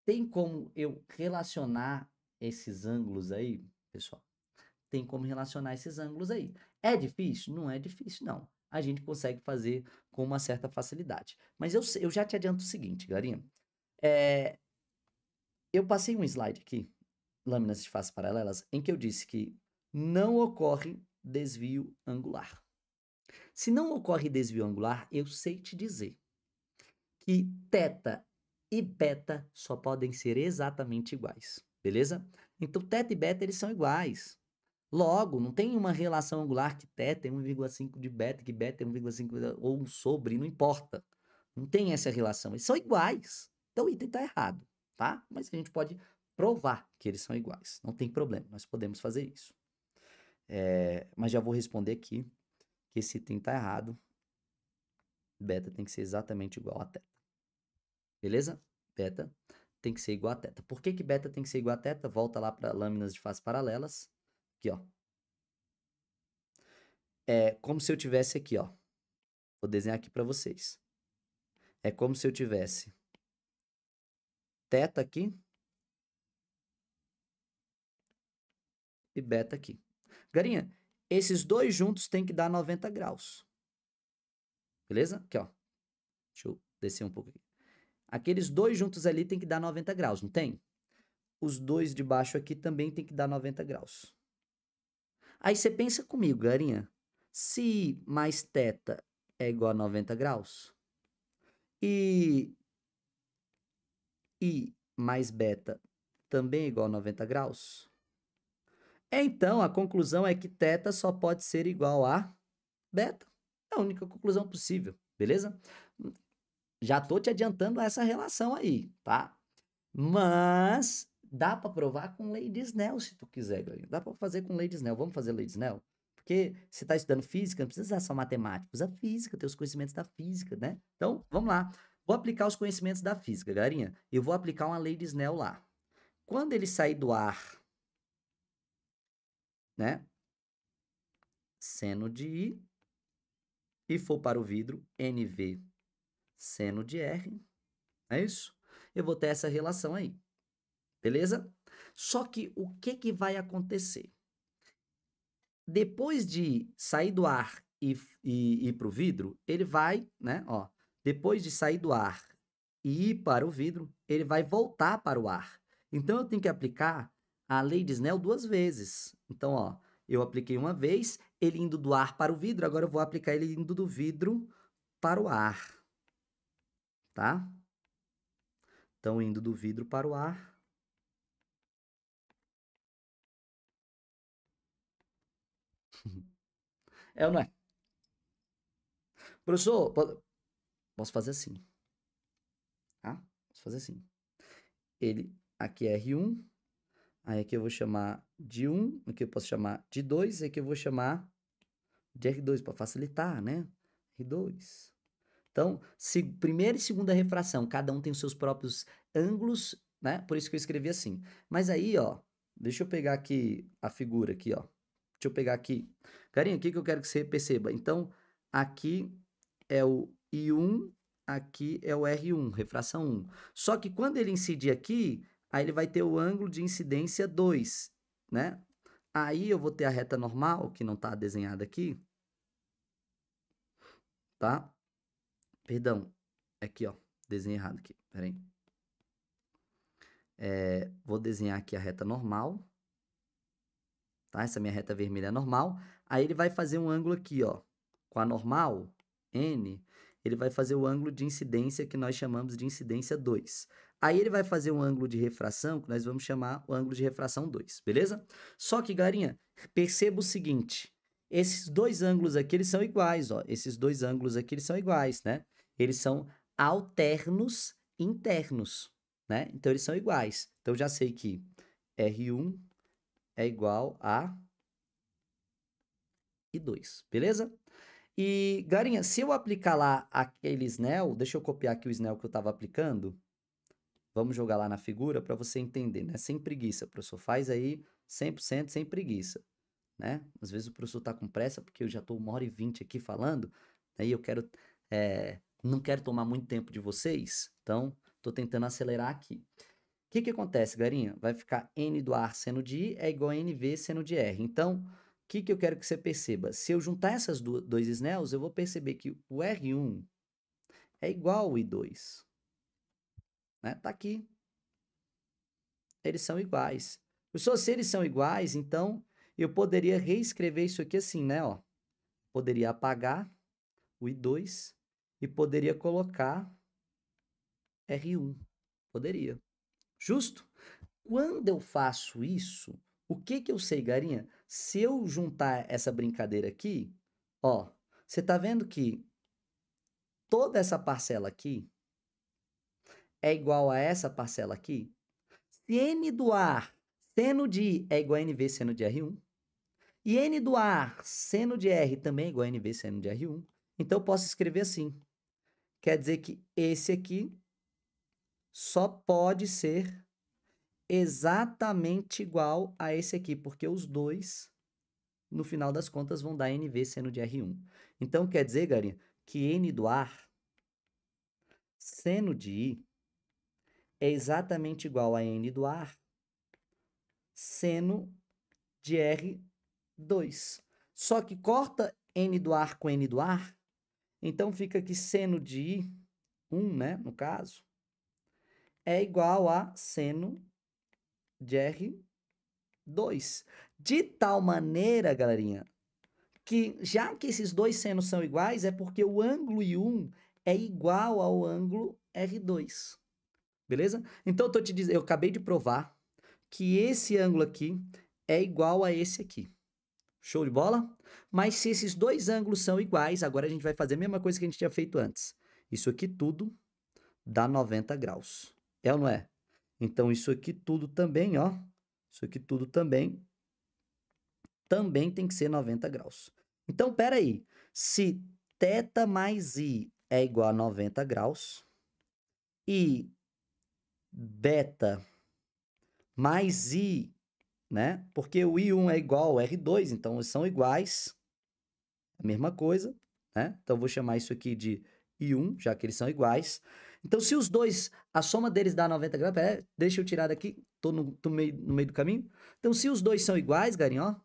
Tem como eu relacionar esses ângulos aí, pessoal? Tem como relacionar esses ângulos aí. É difícil? Não é difícil, não. A gente consegue fazer com uma certa facilidade. Mas eu já te adianto o seguinte, galerinha. Eu passei um slide aqui, lâminas de faces paralelas, em que eu disse que não ocorre desvio angular. Se não ocorre desvio angular, eu sei te dizer que θ e beta só podem ser exatamente iguais, beleza? Então, θ e beta, eles são iguais. Logo, não tem uma relação angular que θ é 1,5 de beta, que beta é 1,5 ou sobre, não importa. Não tem essa relação, eles são iguais. Então, o item está errado, tá? Mas a gente pode provar que eles são iguais, não tem problema, nós podemos fazer isso. Mas já vou responder aqui que esse item está errado. Beta tem que ser exatamente igual a θ. Beleza? Beta tem que ser igual a θ. Por que beta tem que ser igual a θ? Volta lá para lâminas de faces paralelas. Aqui, ó. É como se eu tivesse aqui, ó. Vou desenhar aqui para vocês. É como se eu tivesse θ aqui e beta aqui. Garinha, esses dois juntos tem que dar 90 graus. Beleza? Aqui, ó. Deixa eu descer um pouco aqui. Aqueles dois juntos ali tem que dar 90 graus, não tem? Os dois de baixo aqui também tem que dar 90 graus. Aí você pensa comigo, garinha. Se mais θ é igual a 90 graus e mais beta também é igual a 90 graus, então a conclusão é que θ só pode ser igual a beta. É a única conclusão possível, beleza? Já tô te adiantando essa relação aí, tá? Mas dá para provar com lei de Snell, se tu quiser, galera. Dá para fazer com lei de Snell. Vamos fazer lei de Snell? Porque você está estudando física, não precisa usar só matemática, usa física, tem os conhecimentos da física, né? Então, vamos lá. Vou aplicar os conhecimentos da física, galerinha. Eu vou aplicar uma lei de Snell lá. Quando ele sair do ar, né? Seno de I, e for para o vidro, NV seno de R, é isso? Eu vou ter essa relação aí, beleza? Só que o que vai acontecer? Depois de sair do ar e ir para o vidro, ele vai, né, ó, depois de sair do ar e ir para o vidro, ele vai voltar para o ar. Então, eu tenho que aplicar a lei de Snell duas vezes. Então, ó, eu apliquei uma vez, ele indo do ar para o vidro, agora eu vou aplicar ele indo do vidro para o ar, tá? Então, indo do vidro para o ar. É ou não é? Professor, posso fazer assim, tá? Posso fazer assim. Ele, aqui é R1, aí aqui eu vou chamar de 1, aqui eu posso chamar de 2, aqui eu vou chamar de R2, para facilitar, né? R2. Então, primeira e segunda refração, cada um tem os seus próprios ângulos, né? Por isso que eu escrevi assim. Mas aí, ó, deixa eu pegar aqui a figura aqui, ó. Deixa eu pegar aqui. Carinha, o que eu quero que você perceba? Então, aqui é o I1, aqui é o R1, refração 1. Só que quando ele incidir aqui, aí ele vai ter o ângulo de incidência 2, né? Aí eu vou ter a reta normal, que não está desenhada aqui, tá? Perdão, aqui, ó, desenhei errado aqui, peraí. Vou desenhar aqui a reta normal, tá? Essa minha reta vermelha é normal. Aí ele vai fazer um ângulo aqui, ó, com a normal, N, ele vai fazer o ângulo de incidência que nós chamamos de incidência 2. Aí ele vai fazer um ângulo de refração, que nós vamos chamar o ângulo de refração 2, beleza? Só que, galerinha, perceba o seguinte, esses dois ângulos aqui, eles são iguais, ó. Esses dois ângulos aqui, eles são iguais, né? Eles são alternos internos, né? Então, eles são iguais. Então, eu já sei que R1 é igual a I2, beleza? E, galerinha, se eu aplicar lá aquele Snell, deixa eu copiar aqui o Snell que eu estava aplicando. Vamos jogar lá na figura para você entender, né? Sem preguiça, professor. Faz aí 100% sem preguiça, né? Às vezes o professor está com pressa, porque eu já estou 1h20 aqui falando, aí eu quero, não quero tomar muito tempo de vocês, então estou tentando acelerar aqui. O que acontece, galerinha? Vai ficar N do ar seno de I é igual a NV seno de R. Então, o que eu quero que você perceba? Se eu juntar essas dois Snells, eu vou perceber que o R1 é igual ao I2. Né? Tá aqui. Eles são iguais. Se eles são iguais, então eu poderia reescrever isso aqui assim, né? Ó. Poderia apagar o I2 e poderia colocar R1. Poderia. Justo? Quando eu faço isso, o que eu sei, garinha? Se eu juntar essa brincadeira aqui, ó, você tá vendo que toda essa parcela aqui é igual a essa parcela aqui? Se N do ar seno de I é igual a NV seno de R1, e N do ar seno de R também é igual a NV seno de R1, então eu posso escrever assim. Quer dizer que esse aqui só pode ser exatamente igual a esse aqui, porque os dois, no final das contas, vão dar NV seno de R1. Então, quer dizer, galinha, que N do ar seno de I é exatamente igual a N do ar seno de R2. Só que corta N do ar com N do ar, então fica que seno de I, 1, né, no caso, é igual a seno de R2. De tal maneira, galerinha, que já que esses dois senos são iguais, é porque o ângulo I1 é igual ao ângulo R2. Beleza? Então, eu tô te dizendo, eu acabei de provar que esse ângulo aqui é igual a esse aqui. Show de bola? Mas se esses dois ângulos são iguais, agora a gente vai fazer a mesma coisa que a gente tinha feito antes. Isso aqui tudo dá 90 graus. É ou não é? Então, isso aqui tudo também, ó. Isso aqui tudo também tem que ser 90 graus. Então, pera aí. Se θ mais I é igual a 90 graus e beta mais I, né? Porque o I1 é igual ao R2, então eles são iguais. A mesma coisa, né? Então, eu vou chamar isso aqui de I1, já que eles são iguais. Então, se os dois, a soma deles dá 90 graus, deixa eu tirar daqui, tô no meio do caminho. Então, se os dois são iguais, garinha, ó,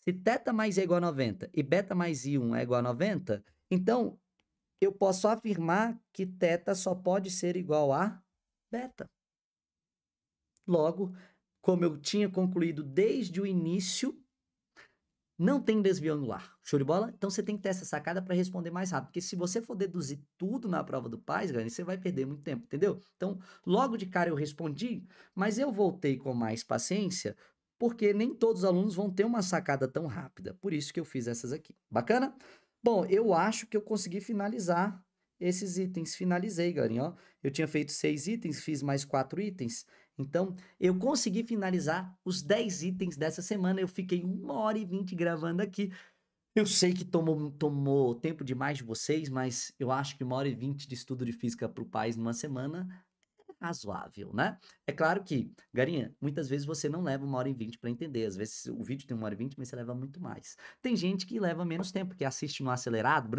se θ mais I é igual a 90 e beta mais I1 é igual a 90, então, eu posso afirmar que θ só pode ser igual a beta. Logo, como eu tinha concluído desde o início, não tem desvio angular. Show de bola? Então, você tem que ter essa sacada para responder mais rápido. Porque se você for deduzir tudo na prova do PAS, galera, você vai perder muito tempo, entendeu? Então, logo de cara eu respondi, mas eu voltei com mais paciência, porque nem todos os alunos vão ter uma sacada tão rápida. Por isso que eu fiz essas aqui. Bacana? Bom, eu acho que eu consegui finalizar esses itens. Finalizei, galerinha, ó. Eu tinha feito 6 itens, fiz mais 4 itens. Então, eu consegui finalizar os 10 itens dessa semana. Eu fiquei 1h20 gravando aqui. Eu sei que tomou tempo demais de vocês, mas eu acho que 1h20 de estudo de física para o PAS numa semana é razoável, né? É claro que, garinha, muitas vezes você não leva 1h20 para entender. Às vezes o vídeo tem 1h20, mas você leva muito mais. Tem gente que leva menos tempo, que assiste no acelerado,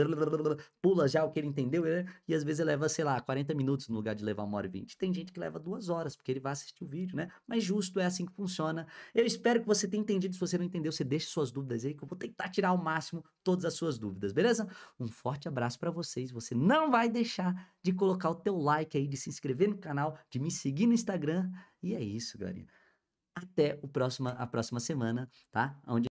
pula já o que ele entendeu, e às vezes ele leva, sei lá, 40 minutos no lugar de levar 1h20. Tem gente que leva 2 horas, porque ele vai assistir o vídeo, né? Mas justo, é assim que funciona. Eu espero que você tenha entendido. Se você não entendeu, você deixa suas dúvidas aí, que eu vou tentar tirar ao máximo todas as suas dúvidas, beleza? Um forte abraço para vocês. Você não vai deixar de colocar o teu like aí, de se inscrever no canal, de me seguir no Instagram. E é isso, galera. Até a próxima semana, tá? Onde